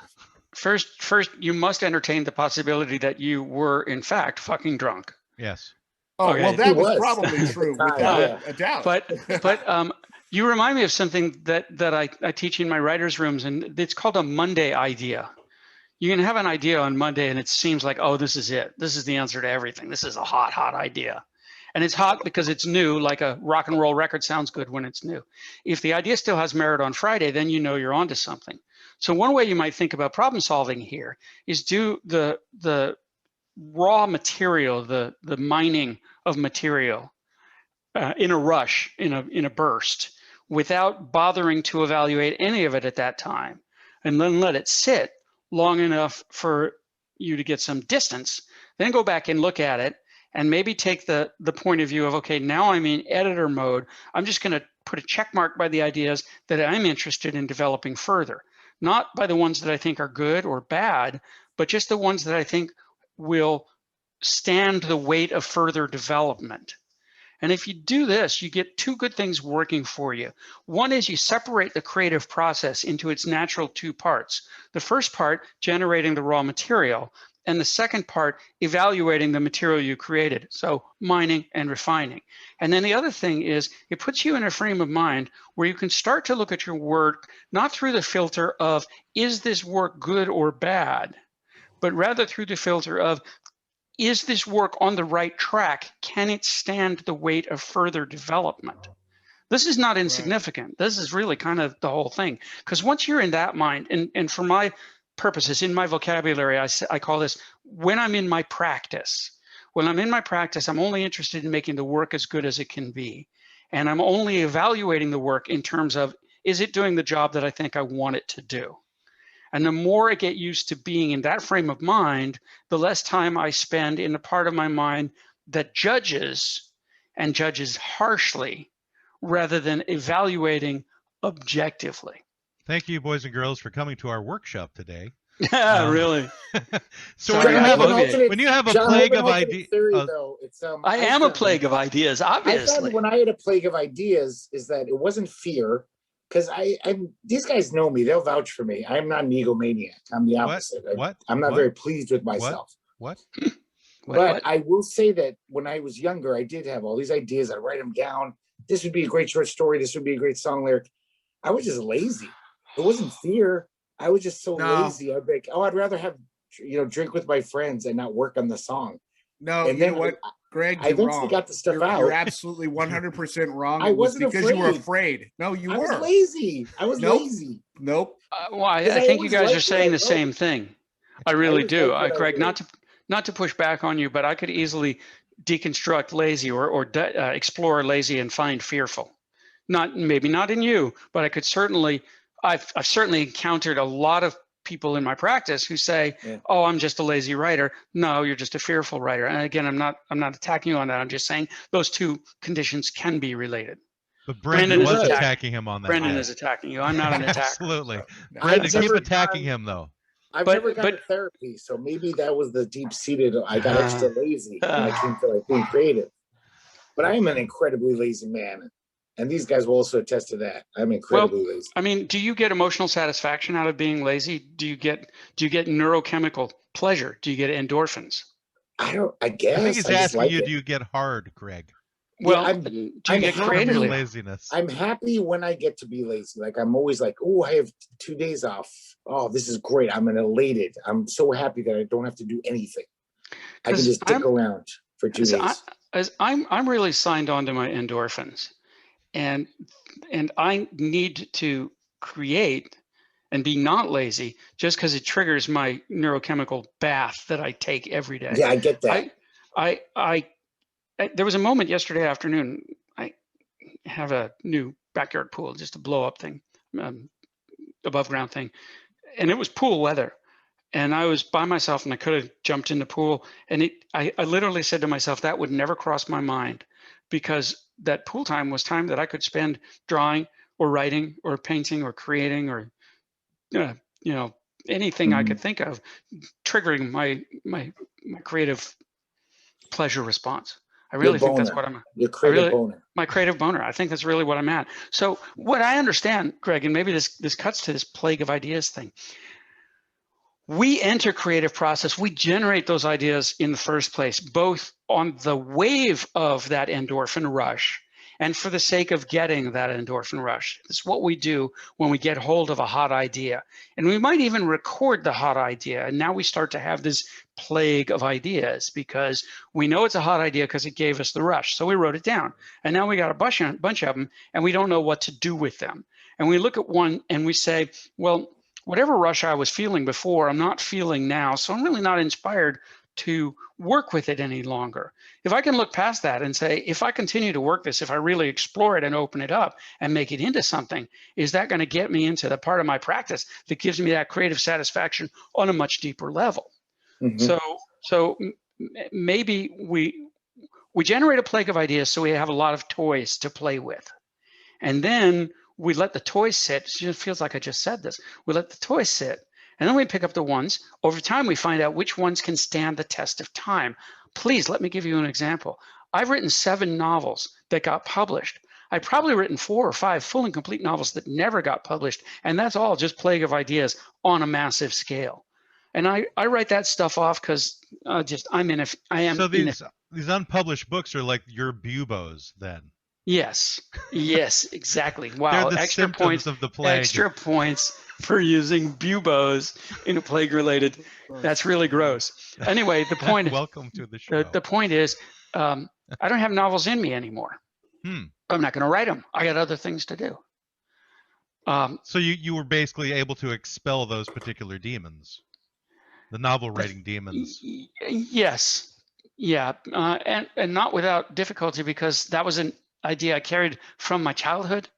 Speaker 5: First, you must entertain the possibility that you were, in fact, fucking drunk.
Speaker 2: Yes.
Speaker 4: Oh, okay. Well, that was probably true without a doubt.
Speaker 5: But you remind me of something that I teach in my writers' rooms, and it's called a Monday idea. You can have an idea on Monday and it seems like, oh, this is it. This is the answer to everything. This is a hot idea. And it's hot because it's new, like a rock and roll record sounds good when it's new. If the idea still has merit on Friday, then you know you're onto something. So one way you might think about problem solving here is do the raw material, the mining of material in a rush, in a burst, without bothering to evaluate any of it at that time, and then let it sit long enough for you to get some distance, then go back and look at it and maybe take the point of view of, okay, now I'm in editor mode. I'm just going to put a check mark by the ideas that I'm interested in developing further, not by the ones that I think are good or bad, but just the ones that I think will stand the weight of further development. And if you do this, you get two good things working for you. One is you separate the creative process into its natural two parts. The first part, generating the raw material, and the second part, evaluating the material you created. So mining and refining. And then the other thing is it puts you in a frame of mind where you can start to look at your work, not through the filter of, is this work good or bad, but rather through the filter of, is this work on the right track? Can it stand the weight of further development? This is not insignificant. Right. This is really kind of the whole thing. Because once you're in that mind, and for my purposes, in my vocabulary, I call this when I'm in my practice. When I'm in my practice, I'm only interested in making the work as good as it can be. And I'm only evaluating the work in terms of, is it doing the job that I think I want it to do? And the more I get used to being in that frame of mind, the less time I spend in the part of my mind that judges and judges harshly rather than evaluating objectively.
Speaker 2: Thank you, boys and girls, for coming to our workshop today.
Speaker 5: Yeah, really.
Speaker 2: So when you have a plague of ideas,
Speaker 5: I am a plague of ideas, obviously.
Speaker 3: I found when I had a plague of ideas is that it wasn't fear. Because these guys know me, they'll vouch for me. I'm not an egomaniac. I'm the opposite.
Speaker 2: What?
Speaker 3: I'm not very pleased with myself.
Speaker 2: What?
Speaker 3: But I will say that when I was younger, I did have all these ideas. I write them down. This would be a great short story. This would be a great song lyric. I was just lazy. It wasn't fear. I was just so lazy. I'd be like, oh, I'd rather have, drink with my friends and not work on the song.
Speaker 4: No,
Speaker 3: and
Speaker 4: you know what, Greg,
Speaker 3: I eventually
Speaker 4: wrong.
Speaker 3: got the stuff out.
Speaker 4: You're absolutely 100% wrong.
Speaker 3: I wasn't
Speaker 4: because you were afraid. No, you were.
Speaker 3: I was lazy. I was lazy.
Speaker 4: Nope.
Speaker 5: Well, I think you guys are saying the same thing. I really do. Greg, not to push back on you, but I could easily deconstruct lazy or explore lazy and find fearful. Maybe not in you, but I could certainly. I've certainly encountered a lot of people in my practice who say, "Oh, I'm just a lazy writer." No, you're just a fearful writer. And again, I'm not attacking you on that. I'm just saying those two conditions can be related.
Speaker 2: But Brendan was attacking him on that.
Speaker 5: Brendan is attacking you. I'm not an attacker.
Speaker 2: Absolutely. Brendan, keep attacking him though.
Speaker 3: I've never gone to therapy, so maybe that was the deep-seated. I got extra lazy when I came to being creative. But I am an incredibly lazy man, and these guys will also attest to that. I'm incredibly lazy.
Speaker 5: I mean, do you get emotional satisfaction out of being lazy? Do you get neurochemical pleasure? Do you get endorphins?
Speaker 3: I guess.
Speaker 2: I think he's asking you, do you get hard, Greg?
Speaker 5: Well, do you get creatively
Speaker 2: laziness?
Speaker 3: I'm happy when I get to be lazy. Like I'm always like, oh, I have 2 days off. Oh, this is great. I'm elated. I'm so happy that I don't have to do anything. I can just stick around for 2 days.
Speaker 5: I'm really signed on to my endorphins, and I need to create and be not lazy just because it triggers my neurochemical bath that I take every day.
Speaker 3: Yeah, I get that.
Speaker 5: There was a moment yesterday afternoon. I have a new backyard pool, just a blow up thing, above ground thing. And it was pool weather. And I was by myself and I could have jumped in the pool. And I literally said to myself, that would never cross my mind, because that pool time was time that I could spend drawing or writing or painting or creating or, anything I could think of, triggering my creative pleasure response. I really think that's what I'm.
Speaker 3: Your creative boner.
Speaker 5: My creative boner. I think that's really what I'm at. So what I understand, Greg, and maybe this cuts to this plague of ideas thing. We enter creative process. We generate those ideas in the first place, both on the wave of that endorphin rush and for the sake of getting that endorphin rush. It's what we do when we get hold of a hot idea. And we might even record the hot idea. And now we start to have this plague of ideas because we know it's a hot idea because it gave us the rush. So we wrote it down. And now we got a bunch of them and we don't know what to do with them. And we look at one and we say, well, whatever rush I was feeling before, I'm not feeling now. So I'm really not inspired to work with it any longer. If I can look past that and say, if I continue to work this, if I really explore it and open it up and make it into something, is that going to get me into the part of my practice that gives me that creative satisfaction on a much deeper level? Mm-hmm. So maybe we generate a plague of ideas so we have a lot of toys to play with. And then we let the toys sit. It just feels like I just said this. We let the toys sit. And then we pick up the ones. Over time, we find out which ones can stand the test of time. Please, let me give you an example. I've written 7 novels that got published. I've probably written 4 or 5 full and complete novels that never got published. And that's all just plague of ideas on a massive scale. And I write that stuff off because
Speaker 2: So these unpublished books are like your buboes then?
Speaker 5: Yes, exactly. Wow,
Speaker 2: They're the
Speaker 5: extra points
Speaker 2: of the plague.
Speaker 5: Extra points for using buboes in a plague-related. That's really gross. Anyway, the point.
Speaker 2: Welcome to the show.
Speaker 5: The point is, I don't have novels in me anymore. I'm not going to write them. I got other things to do.
Speaker 2: So you were basically able to expel those particular demons, the novel writing demons.
Speaker 5: Yes, yeah, and not without difficulty, because that was an idea I carried from my childhood,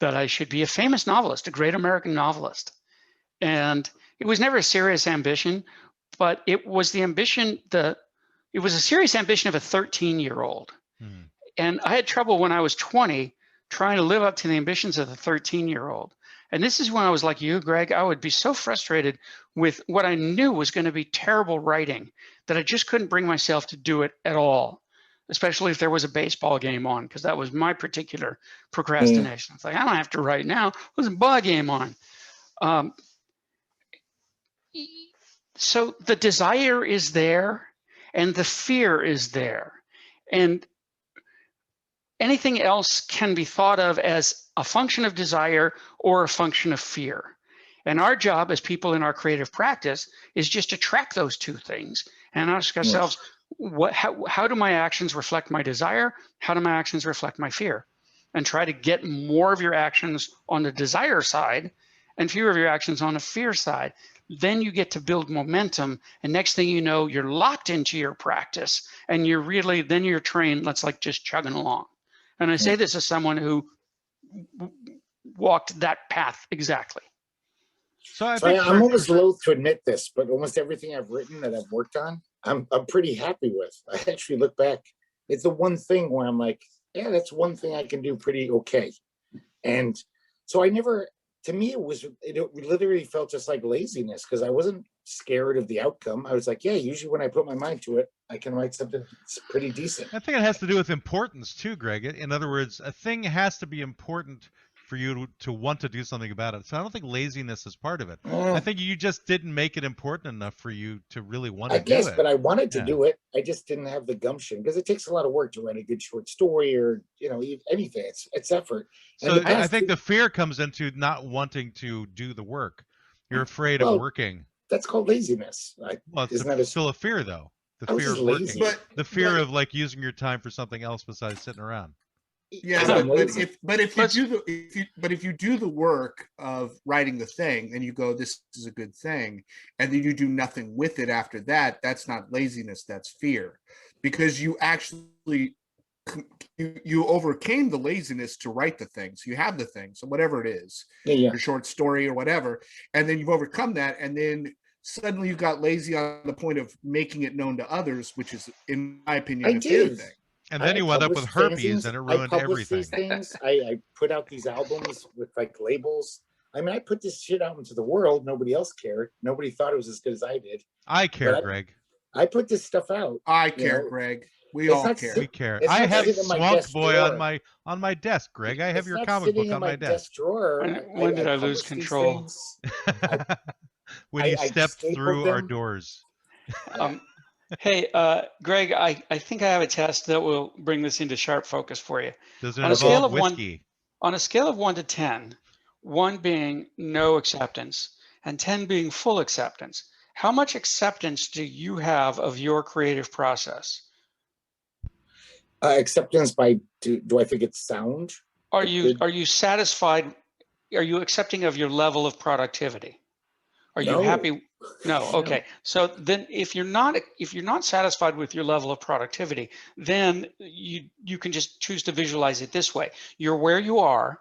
Speaker 5: that I should be a famous novelist, a great American novelist. And it was never a serious ambition, but it was the ambition, it was a serious ambition of a 13-year-old. And I had trouble when I was 20 trying to live up to the ambitions of the 13-year-old. And this is when I was like you, Greg. I would be so frustrated with what I knew was going to be terrible writing that I just couldn't bring myself to do it at all, especially if there was a baseball game on, because that was my particular procrastination. It's like, I don't have to write now. There's a ball game on. So the desire is there, and the fear is there. And anything else can be thought of as a function of desire or a function of fear. And our job as people in our creative practice is just to track those two things and ask ourselves, how do my actions reflect my desire? How do my actions reflect my fear? And try to get more of your actions on the desire side and fewer of your actions on the fear side. Then you get to build momentum. And next thing you know, you're locked into your practice and you're really, then your train, that's like just chugging along. And I say this as someone who walked that path exactly.
Speaker 2: So
Speaker 3: I'm almost loath to admit this, but almost everything I've written that I've worked on, I'm pretty happy with. I actually look back. It's the one thing where I'm like, yeah, that's one thing I can do pretty okay. And so to me, it literally felt just like laziness because I wasn't scared of the outcome. I was like, yeah, usually when I put my mind to it, I can write something that's pretty decent.
Speaker 2: I think it has to do with importance too, Greg. In other words, a thing has to be important for you to want to do something about it. So I don't think laziness is part of it. I think you just didn't make it important enough for you to really want to do it.
Speaker 3: I guess, but I wanted to do it. I just didn't have the gumption because it takes a lot of work to write a good short story or, anything. It's effort.
Speaker 2: So I think the fear comes into not wanting to do the work. You're afraid of working.
Speaker 3: That's called laziness.
Speaker 2: It's still a fear though. The fear of working. The fear of like using your time for something else besides sitting around.
Speaker 4: Yeah, but if you do the work of writing the thing and you go, this is a good thing, and then you do nothing with it after that, that's not laziness, that's fear, because you actually you overcame the laziness to write the thing. So you have the thing, so whatever it is, your short story or whatever, and then you've overcome that, and then suddenly you got lazy on the point of making it known to others, which is, in my opinion, a fear thing.
Speaker 2: And then you wound up with herpes and it ruined everything.
Speaker 3: These things. I put out these albums with like labels. I mean, I put this shit out into the world. Nobody else cared. Nobody thought it was as good as I did.
Speaker 2: I care, Greg.
Speaker 3: I put this stuff out.
Speaker 4: I care, Greg. We all care.
Speaker 2: We care. I have Swamp Boy on my desk, Greg. I have your comic book on my desk.
Speaker 3: Drawer.
Speaker 5: When did I lose control?
Speaker 2: When you stepped through our doors.
Speaker 5: Hey, Greg, I think I have a test that will bring this into sharp focus for you.
Speaker 2: Does it involve whiskey?
Speaker 5: On a scale of 1 to 10, 1 being no acceptance and 10 being full acceptance, how much acceptance do you have of your creative process?
Speaker 3: Acceptance by, do I think it's sound?
Speaker 5: Are you satisfied? Are you accepting of your level of productivity? Are you happy? No. Okay. So then if you're not satisfied with your level of productivity, then you can just choose to visualize it this way. You're where you are,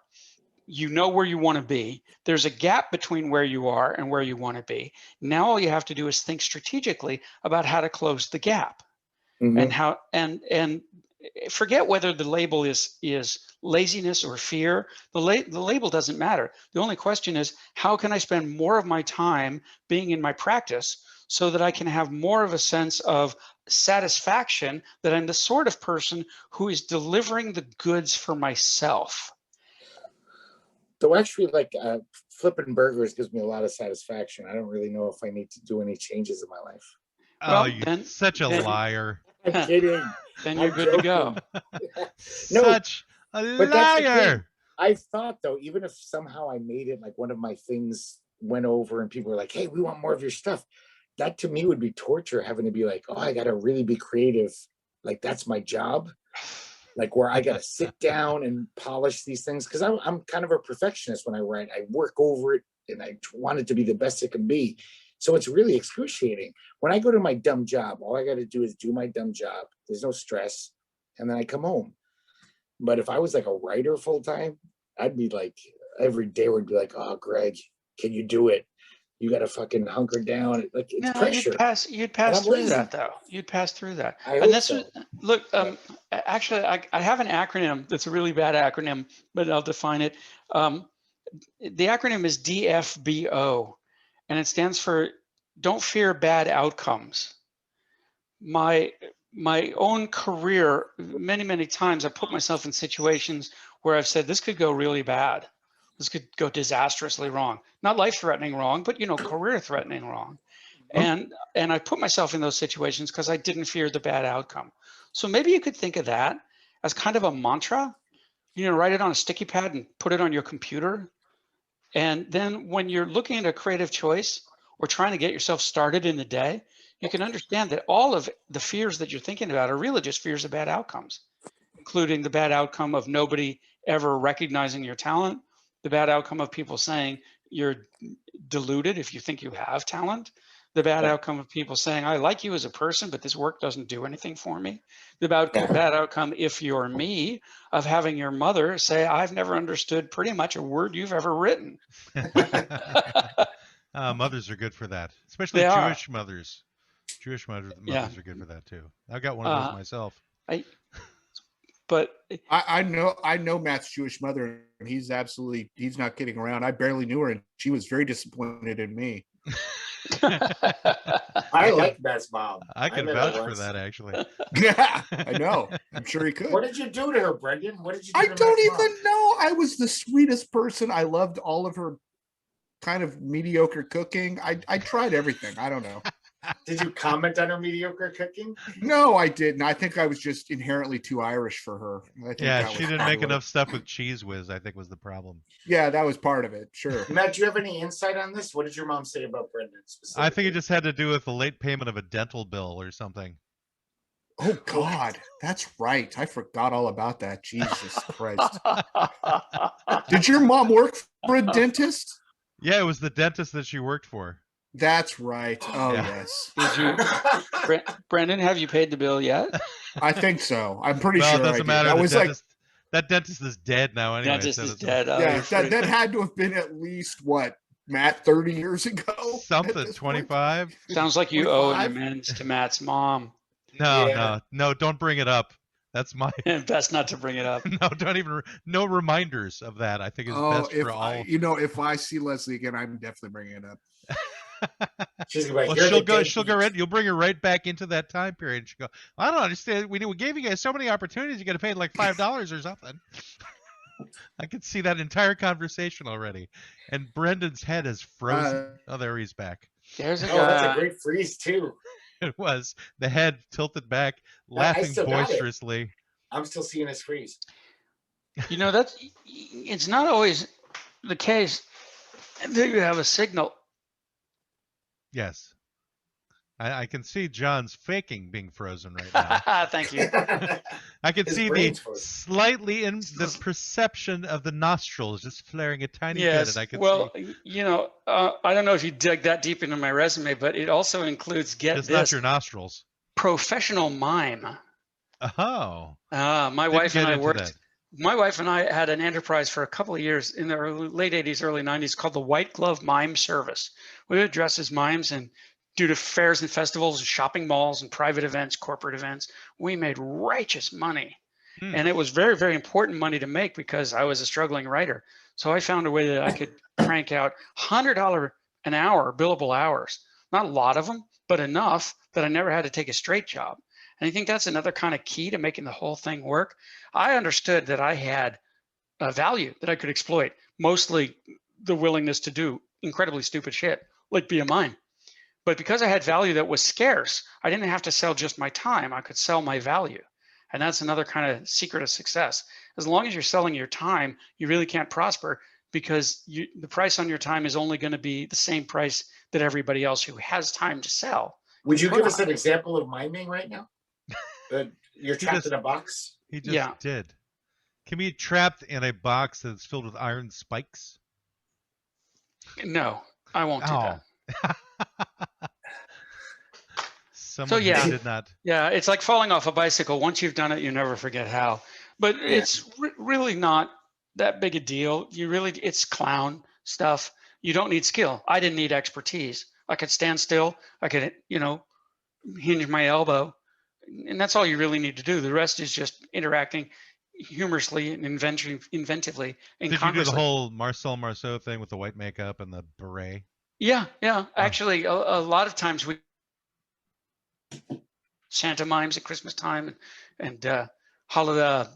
Speaker 5: you know where you want to be. There's a gap between where you are and where you want to be. Now all you have to do is think strategically about how to close the gap. And how and forget whether the label is laziness or fear. The label doesn't matter. The only question is, how can I spend more of my time being in my practice so that I can have more of a sense of satisfaction that I'm the sort of person who is delivering the goods for myself.
Speaker 3: Though actually, like flipping burgers gives me a lot of satisfaction. I don't really know if I need to do any changes in my life.
Speaker 2: Oh, you're such a liar.
Speaker 3: I'm kidding.
Speaker 5: Then you're good to go.
Speaker 3: No,
Speaker 2: such a liar.
Speaker 3: I thought though, even if somehow I made it like one of my things went over and people were like, hey, we want more of your stuff. That to me would be torture, having to be like, oh, I got to really be creative. Like that's my job. Like where I got to sit down and polish these things. Cause I'm kind of a perfectionist when I write. I work over it and I want it to be the best it can be. So it's really excruciating. When I go to my dumb job, all I got to do is do my dumb job. There's no stress. And then I come home. But if I was like a writer full time, I'd be like, every day would be like, oh, Greg, can you do it? You got to fucking hunker down. Like it's pressure.
Speaker 5: You'd pass through that though. You'd pass through that. And that's so. Look, actually, I have an acronym that's a really bad acronym, but I'll define it. The acronym is DFBO. And it stands for don't fear bad outcomes. My own career, many times I put myself in situations where I've said, this could go really bad. This could go disastrously wrong. Not life-threatening wrong, but career-threatening wrong. And I put myself in those situations because I didn't fear the bad outcome. So maybe you could think of that as kind of a mantra. Write it on a sticky pad and put it on your computer. And then when you're looking at a creative choice or trying to get yourself started in the day, you can understand that all of the fears that you're thinking about are really just fears of bad outcomes, including the bad outcome of nobody ever recognizing your talent, the bad outcome of people saying you're deluded if you think you have talent, the bad outcome of people saying, I like you as a person, but this work doesn't do anything for me. The bad outcome, if you're me, of having your mother say, I've never understood pretty much a word you've ever written.
Speaker 2: Mothers are good for that, especially
Speaker 5: They are.
Speaker 2: Jewish mothers. Jewish mothers
Speaker 5: Yeah.
Speaker 2: are good for that too. I've got one of those myself.
Speaker 5: But
Speaker 4: I know Matt's Jewish mother, and he's not kidding around. I barely knew her, and she was very disappointed in me.
Speaker 3: I like Matt's mom.
Speaker 2: I can vouch for that, actually.
Speaker 4: Yeah, I know. I'm sure he could.
Speaker 3: What did you do to her, Brendan? What did you do
Speaker 4: I
Speaker 3: to
Speaker 4: don't
Speaker 3: Matt's
Speaker 4: even
Speaker 3: mom?
Speaker 4: know. I was the sweetest person. I loved all of her kind of mediocre cooking. I tried everything. I don't know.
Speaker 3: Did you comment on her mediocre cooking?
Speaker 4: No, I didn't. I think I was just inherently too Irish for her. I think
Speaker 2: Yeah,
Speaker 4: that
Speaker 2: she
Speaker 4: was
Speaker 2: didn't
Speaker 4: probably
Speaker 2: make
Speaker 4: what
Speaker 2: enough stuff with cheese whiz, I think was the problem.
Speaker 4: Yeah, that was part of it. Sure.
Speaker 3: Matt, do you have any insight on this? What did your mom say about Brendan specifically?
Speaker 2: I think it just had to do with the late payment of a dental bill or something.
Speaker 4: Oh God, that's right. I forgot all about that. Jesus Christ. Did your mom work for a dentist?
Speaker 2: Yeah, it was the dentist that she worked for.
Speaker 4: That's right. Oh
Speaker 2: Yeah.
Speaker 4: yes.
Speaker 5: did you, Brendan, have you paid the bill yet?
Speaker 4: I think so. I'm pretty
Speaker 2: Well,
Speaker 4: sure
Speaker 2: it
Speaker 4: I
Speaker 2: doesn't
Speaker 4: did.
Speaker 2: matter.
Speaker 4: That
Speaker 2: The
Speaker 4: was
Speaker 2: dentist, that dentist is dead now anyway.
Speaker 5: Dentist
Speaker 2: so
Speaker 5: is
Speaker 2: it's-
Speaker 5: dead. Oh,
Speaker 4: yeah,
Speaker 5: you're free.
Speaker 4: that had to have been at least what, Matt, 30 years ago?
Speaker 2: Something, 25?
Speaker 5: Sounds like you owe an
Speaker 4: 25?
Speaker 5: amends to Matt's mom.
Speaker 2: No, don't bring it up. That's my,
Speaker 5: Best not to bring it up.
Speaker 2: no, don't even, no reminders of that. I think is best for all.
Speaker 4: If I see Leslie again, I'm definitely bringing it up.
Speaker 3: She's gonna be like,
Speaker 2: Well,
Speaker 3: "You're the
Speaker 2: she'll go right. You'll bring her right back into that time period. She'll go, I don't understand. We gave you guys so many opportunities. You got to pay like $5 or something. I could see that entire conversation already. And Brendan's head is frozen. Oh, there he's back.
Speaker 5: There's a
Speaker 3: Oh, that's a
Speaker 5: guy.
Speaker 3: great freeze too.
Speaker 2: It was the head tilted back,
Speaker 3: I
Speaker 2: laughing
Speaker 3: still got it.
Speaker 2: boisterously.
Speaker 3: I'm still seeing his freeze.
Speaker 5: It's not always the case that you have a signal.
Speaker 2: Yes. I can see John's faking being frozen right now.
Speaker 5: Thank you.
Speaker 2: I can
Speaker 3: His
Speaker 2: see the
Speaker 3: brain's frozen.
Speaker 2: slightly in the perception of the nostrils just flaring a tiny bit.
Speaker 5: Yes.
Speaker 2: And I can
Speaker 5: Well,
Speaker 2: see
Speaker 5: I don't know if you dug that deep into my resume, but it also includes, get
Speaker 2: it's not
Speaker 5: this,
Speaker 2: your nostrils.
Speaker 5: professional mime.
Speaker 2: Oh.
Speaker 5: My
Speaker 2: Didn't
Speaker 5: wife and
Speaker 2: get
Speaker 5: I
Speaker 2: into
Speaker 5: worked.
Speaker 2: that.
Speaker 5: My wife and I had an enterprise for a couple of years in the late 80s, early 90s called the White Glove Mime Service. We would dress as mimes and do to fairs and festivals, shopping malls and private events, corporate events. We made righteous money. And it was very, very important money to make because I was a struggling writer. So I found a way that I could crank out $100 an hour, billable hours. Not a lot of them, but enough that I never had to take a straight job. And I think that's another kind of key to making the whole thing work. I understood that I had a value that I could exploit, mostly the willingness to do incredibly stupid shit, like be a mime. But because I had value that was scarce, I didn't have to sell just my time. I could sell my value. And that's another kind of secret of success. As long as you're selling your time, you really can't prosper because the price on your time is only going to be the same price that everybody else who has time to sell.
Speaker 3: Would you give us an example of miming right now? You're trapped in a box.
Speaker 2: He just did. Can we be trapped in a box that's filled with iron spikes?
Speaker 5: No, I won't do that.
Speaker 2: Someone did not.
Speaker 5: Yeah, it's like falling off a bicycle. Once you've done it, you never forget how. But it's really not that big a deal. It's clown stuff. You don't need skill. I didn't need expertise. I could stand still. I could, hinge my elbow. And that's all you really need to do. The rest is just interacting humorously and inventively. And
Speaker 2: did you do the whole Marcel Marceau thing with the white makeup and the beret?
Speaker 5: Yeah. Actually, a lot of times we Santa mimes at Christmas time and holiday,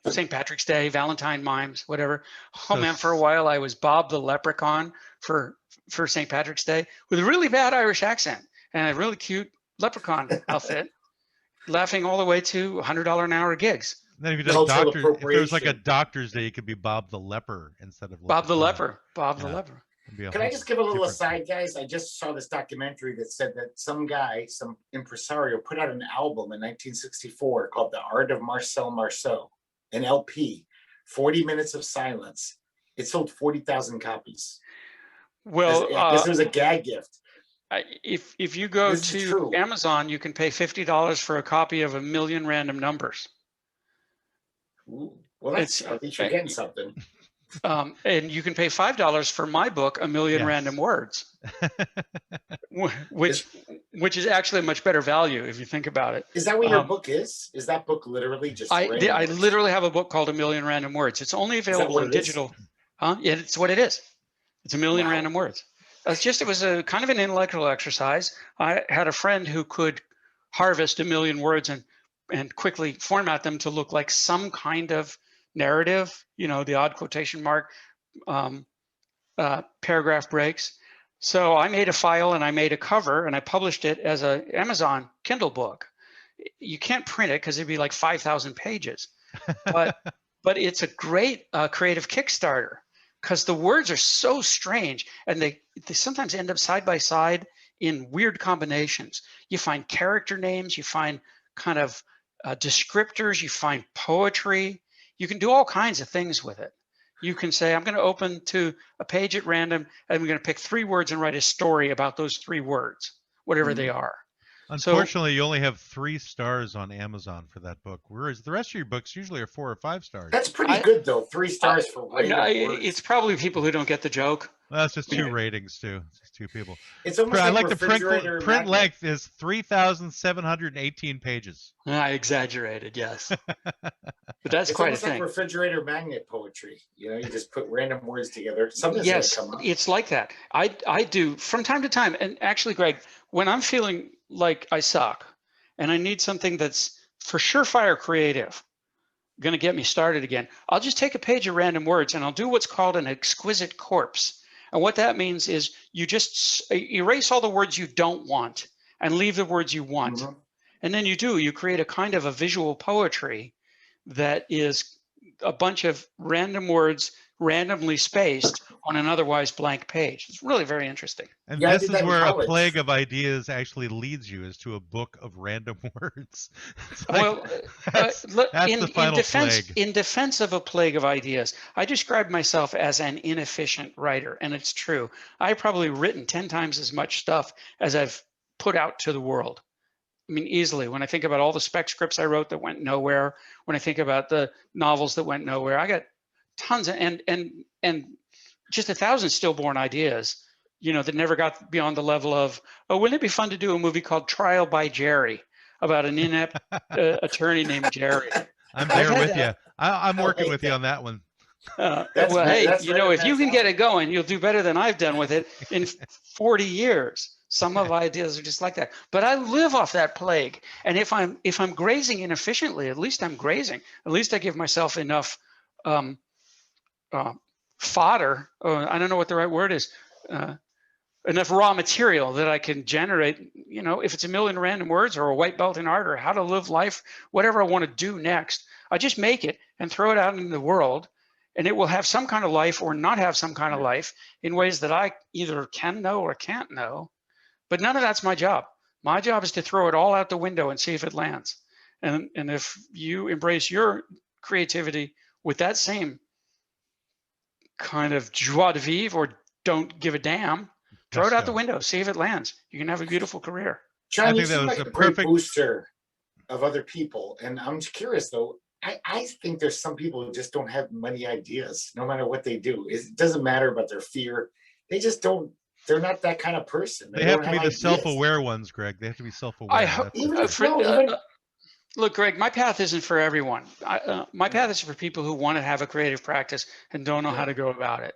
Speaker 5: St. Patrick's Day, Valentine mimes, whatever. Oh
Speaker 2: So
Speaker 5: man, for a while I was Bob the Leprechaun for St. Patrick's Day with a really bad Irish accent and a really cute leprechaun outfit, laughing all the way to $100 an hour gigs.
Speaker 2: Then if you did
Speaker 3: Cultural
Speaker 2: if there was like a
Speaker 3: appropriation.
Speaker 2: doctor's day, you could be Bob the Leper instead of
Speaker 5: Bob the
Speaker 2: Leprechaun.
Speaker 5: Leper. Bob the
Speaker 2: Yeah.
Speaker 5: Leper.
Speaker 2: It'd be a
Speaker 3: Can I
Speaker 2: whole
Speaker 3: just give a little
Speaker 2: different
Speaker 3: aside, guys? I just saw this documentary that said that some guy, some impresario, put out an album in 1964 called The Art of Marcel Marceau, an LP, 40 Minutes of Silence. It sold 40,000 copies.
Speaker 5: Well,
Speaker 3: I guess it was a gag gift.
Speaker 5: if you go
Speaker 3: This is
Speaker 5: to
Speaker 3: true.
Speaker 5: Amazon, you can pay $50 for a copy of 1,000,000 Random Numbers.
Speaker 3: Ooh, well, that's at least you're getting something.
Speaker 5: And you can pay $5 for my book, 1,000,000
Speaker 2: Yes.
Speaker 5: Random Words, which is actually a much better value if you think about it.
Speaker 3: Is that what your book is? Is that book literally just
Speaker 5: I
Speaker 3: random words?
Speaker 5: literally have a book called 1,000,000 Random Words. It's only available
Speaker 3: what
Speaker 5: in
Speaker 3: it is?
Speaker 5: digital. Yeah, it's what it is. It's 1,000,000
Speaker 3: Wow.
Speaker 5: Random Words. It was a kind of an intellectual exercise. I had a friend who could harvest 1,000,000 words and quickly format them to look like some kind of narrative, the odd quotation mark, paragraph breaks. So I made a file and I made a cover and I published it as a Amazon Kindle book. You can't print it because it'd be like 5,000 pages, but it's a great creative Kickstarter because the words are so strange and they sometimes end up side by side in weird combinations. You find character names, you find kind of descriptors, you find poetry. You can do all kinds of things with it. You can say, I'm going to open to a page at random, and I'm going to pick 3 words and write a story about those 3 words, whatever they are.
Speaker 2: Unfortunately, you only have 3 stars on Amazon for that book, whereas the rest of your books usually are 4 or 5 stars.
Speaker 3: That's pretty good, though. 3 stars for random words.
Speaker 5: It's probably people who don't get the joke.
Speaker 2: Well, that's just 2 ratings too. It's just 2 people.
Speaker 3: It's almost
Speaker 2: I
Speaker 3: like
Speaker 2: like the print
Speaker 3: magnet.
Speaker 2: length is 3,718 pages.
Speaker 5: I exaggerated, yes. But that's
Speaker 3: It's
Speaker 5: quite a
Speaker 3: almost like
Speaker 5: thing.
Speaker 3: refrigerator magnet poetry. You just put random words together. Something's
Speaker 5: Yes,
Speaker 3: gonna come up.
Speaker 5: it's like that. I do from time to time. And actually, Greg, when I'm feeling like I suck and I need something that's for surefire creative, going to get me started again, I'll just take a page of random words and I'll do what's called an exquisite corpse. And what that means is you just erase all the words you don't want and leave the words you want.
Speaker 3: Mm-hmm.
Speaker 5: And then you create a kind of a visual poetry that is a bunch of random words randomly spaced on an otherwise blank page. It's really very interesting.
Speaker 2: And
Speaker 3: Yeah, I
Speaker 2: this
Speaker 3: did
Speaker 2: is
Speaker 3: that in
Speaker 2: where a
Speaker 3: college.
Speaker 2: plague of ideas actually leads you, is to a book of random words. It's like,
Speaker 5: Well,
Speaker 2: that's the final plague.
Speaker 5: in defense of a plague of ideas, I describe myself as an inefficient writer, and it's true. I've probably written 10 times as much stuff as I've put out to the world. I mean, easily. When I think about all the spec scripts I wrote that went nowhere, when I think about the novels that went nowhere, I got tons of, and just 1,000 stillborn ideas, that never got beyond the level of, oh, wouldn't it be fun to do a movie called Trial by Jerry about an inept attorney named Jerry?
Speaker 2: I'm there
Speaker 5: had
Speaker 2: with you. I'm working with you on that one.
Speaker 5: Well,
Speaker 3: That's
Speaker 5: hey,
Speaker 3: right
Speaker 5: if you
Speaker 3: up
Speaker 5: can
Speaker 3: Matt's
Speaker 5: get it going, you'll do better than I've done with it in 40 years. Some of ideas are just like that. But I live off that plague. And if I'm grazing inefficiently, at least I'm grazing. At least I give myself enough fodder. I don't know what the right word is. Enough raw material that I can generate, if it's 1,000,000 random words or a white belt in art or how to live life, whatever I want to do next, I just make it and throw it out into the world, and it will have some kind of life or not have some kind of life in ways that I either can know or can't know. But none of that's my job. My job is to throw it all out the window and see if it lands. And if you embrace your creativity with that same kind of joie de vivre or don't give a damn, throw it out the window, see if it lands. You can have a beautiful career.
Speaker 3: John,
Speaker 2: I
Speaker 3: you
Speaker 2: think that
Speaker 3: seem
Speaker 2: was
Speaker 3: like
Speaker 2: a
Speaker 3: a great
Speaker 2: perfect-
Speaker 3: booster of other people. And I'm just curious, though. I think there's some people who just don't have many ideas, no matter what they do. It doesn't matter about their fear. They just don't. They're not that kind of person.
Speaker 2: They have to be the
Speaker 3: ideas.
Speaker 2: self-aware ones, Greg. They have to be self-aware.
Speaker 5: Look, Greg, my path isn't for everyone. My path is for people who want to have a creative practice and don't know how to go about it.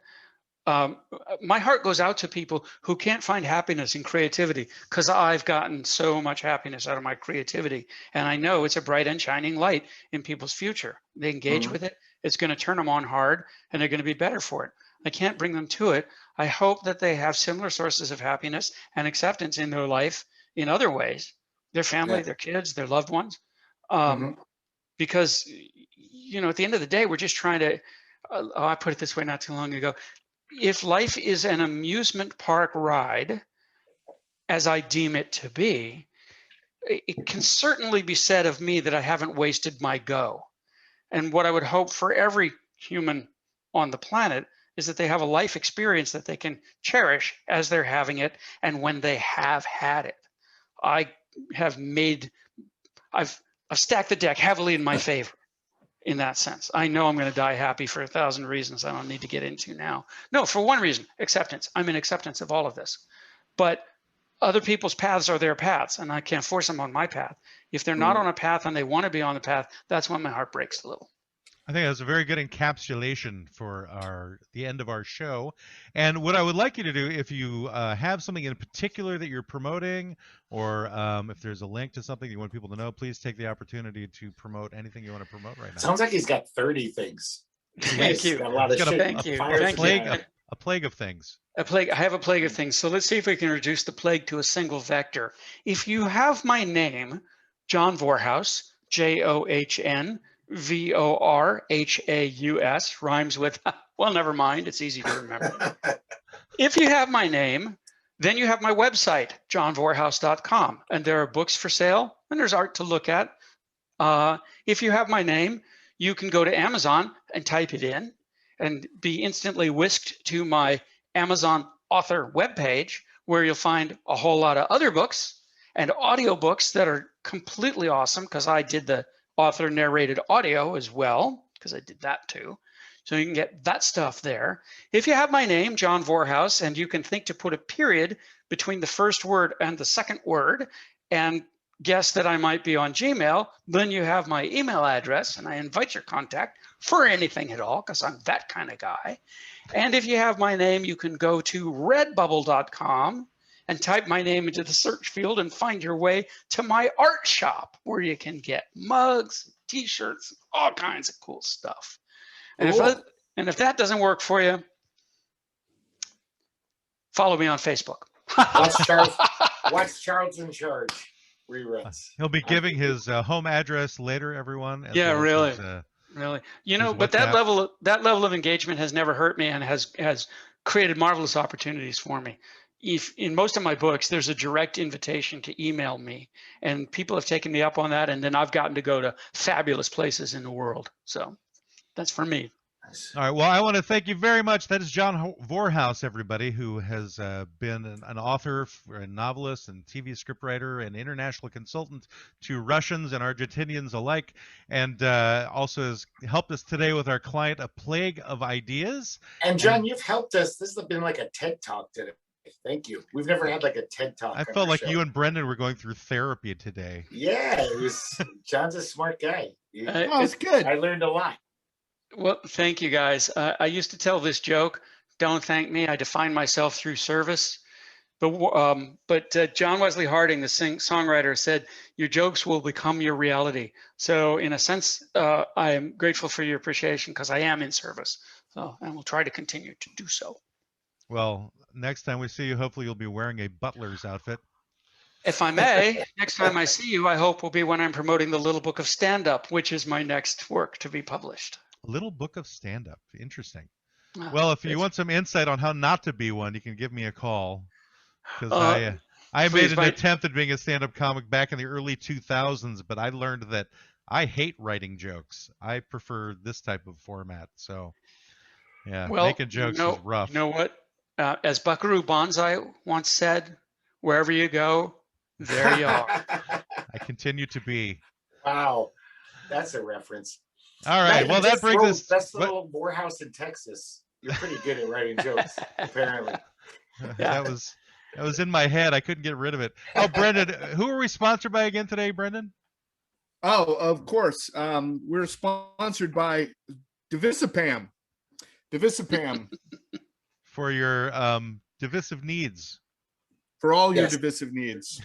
Speaker 5: my heart goes out to people who can't find happiness in creativity, because I've gotten so much happiness out of my creativity. And I know it's a bright and shining light in people's future. They engage with it, it's going to turn them on hard, and they're going to be better for it. I can't bring them to it. I hope that they have similar sources of happiness and acceptance in their life in other ways, their family, their kids, their loved ones. Because, you know, at the end of the day, we're just trying to, I put it this way not too long ago. If life is an amusement park ride, as I deem it to be, it can certainly be said of me that I haven't wasted my go. And what I would hope for every human on the planet is that they have a life experience that they can cherish as they're having it and when they have had it. I've stacked the deck heavily in my favor in that sense. I know I'm going to die happy for 1,000 reasons I don't need to get into now. No, for one reason, acceptance. I'm in acceptance of all of this. But other people's paths are their paths, and I can't force them on my path. If they're not on a path and they want to be on the path, that's when my heart breaks a little.
Speaker 2: I think that's a very good encapsulation for the end of our show. And what I would like you to do, if you have something in particular that you're promoting, or if there's a link to something you want people to know, please take the opportunity to promote anything you want to promote right now.
Speaker 3: Sounds like he's got 30 things.
Speaker 5: Thank you.
Speaker 3: Got a lot of shit.
Speaker 5: Thank you.
Speaker 2: A plague of things.
Speaker 5: I have a plague of things. So let's see if we can reduce the plague to a single vector. If you have my name, John Vorhaus, John Vorhaus, rhymes with, well, never mind. It's easy to remember. If you have my name, then you have my website, johnvorhaus.com, and there are books for sale and there's art to look at. If you have my name, you can go to Amazon and type it in and be instantly whisked to my Amazon author webpage, where you'll find a whole lot of other books and audiobooks that are completely awesome, because I did the author narrated audio as well, because I did that too. So you can get that stuff there. If you have my name, John Vorhaus, and you can think to put a period between the first word and the second word and guess that I might be on Gmail, then you have my email address, and I invite your contact for anything at all, because I'm that kind of guy. And if you have my name, you can go to redbubble.com and type my name into the search field and find your way to my art shop, where you can get mugs, t-shirts, all kinds of cool stuff. And
Speaker 3: Cool.
Speaker 5: if that doesn't work for you, follow me on Facebook.
Speaker 3: Watch Charles in Charge reruns.
Speaker 2: He'll be giving his home address later, everyone.
Speaker 5: Yeah, really.
Speaker 2: His,
Speaker 5: really. You know,
Speaker 2: his
Speaker 5: but that
Speaker 2: WhatsApp.
Speaker 5: level of engagement has never hurt me, and has created marvelous opportunities for me. If in most of my books, there's a direct invitation to email me, and people have taken me up on that, and then I've gotten to go to fabulous places in the world. So that's for me.
Speaker 2: All right. Well, I want to thank you very much. That is John Vorhaus, everybody, who has been an author, a novelist, and TV scriptwriter, and international consultant to Russians and Argentinians alike, and also has helped us today with our client, A Plague of Ideas.
Speaker 3: And John, you've helped us. This has been like a TED Talk today. Thank you. We've never had like a TED Talk.
Speaker 2: I felt like you and Brendan were going through therapy today.
Speaker 3: Yeah, it was. John's a smart guy.
Speaker 4: Oh, it's good.
Speaker 3: I learned a lot.
Speaker 5: Well, thank you, guys. I used to tell this joke, don't thank me, I define myself through service. But John Wesley Harding, the songwriter, said, your jokes will become your reality. So in a sense, I am grateful for your appreciation, because I am in service. So, and we'll try to continue to do so.
Speaker 2: Well, next time we see you, hopefully you'll be wearing a butler's outfit.
Speaker 5: If I may, next time I see you, I hope will be when I'm promoting the Little Book of Stand-Up, which is my next work to be published.
Speaker 2: Little Book of Stand-Up. Interesting. Well, if you want some insight on how not to be one, you can give me a call. Because I made an attempt at being a stand-up comic back in the early 2000s, but I learned that I hate writing jokes. I prefer this type of format. So, yeah,
Speaker 5: well,
Speaker 2: making jokes is rough.
Speaker 5: You know what? As Buckaroo Banzai once said, wherever you go, there you are.
Speaker 2: I continue to be.
Speaker 3: Wow. That's a reference.
Speaker 2: All right. Well, that brings us.
Speaker 3: That's the little Vorhaus in Texas. You're pretty good at writing jokes, apparently.
Speaker 2: That was in my head. I couldn't get rid of it. Oh, Brendan, who are we sponsored by again today, Brendan?
Speaker 4: Oh, of course. We're sponsored by Divisipam. Divisipam.
Speaker 2: for your divisive needs.
Speaker 4: For all your
Speaker 3: Yes.
Speaker 4: divisive needs.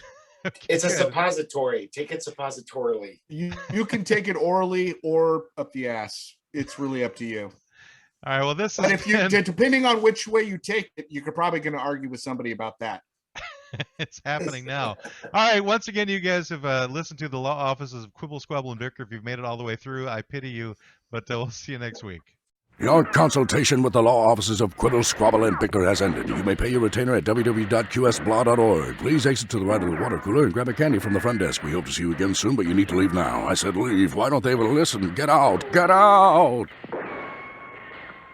Speaker 2: Okay,
Speaker 3: It's a
Speaker 2: good.
Speaker 3: suppository. Take it suppositorily.
Speaker 4: You can take it orally or up the ass. It's really up to you.
Speaker 2: All right. Well, this
Speaker 4: But
Speaker 2: has
Speaker 4: if you,
Speaker 2: been,
Speaker 4: depending on which way you take it, you're probably going to argue with somebody about that.
Speaker 2: it's happening now. All right. Once again, you guys have listened to the law offices of Quibble, Squabble, and Bicker. If you've made it all the way through, I pity you. But we'll see you next week.
Speaker 1: Your consultation with the law offices of Quibble, Squabble, and Bicker has ended. You may pay your retainer at www.qsblaw.org. Please exit to the right of the water cooler and grab a candy from the front desk. We hope to see you again soon, but you need to leave now. I said leave. Why don't they ever listen? Get out! Get out!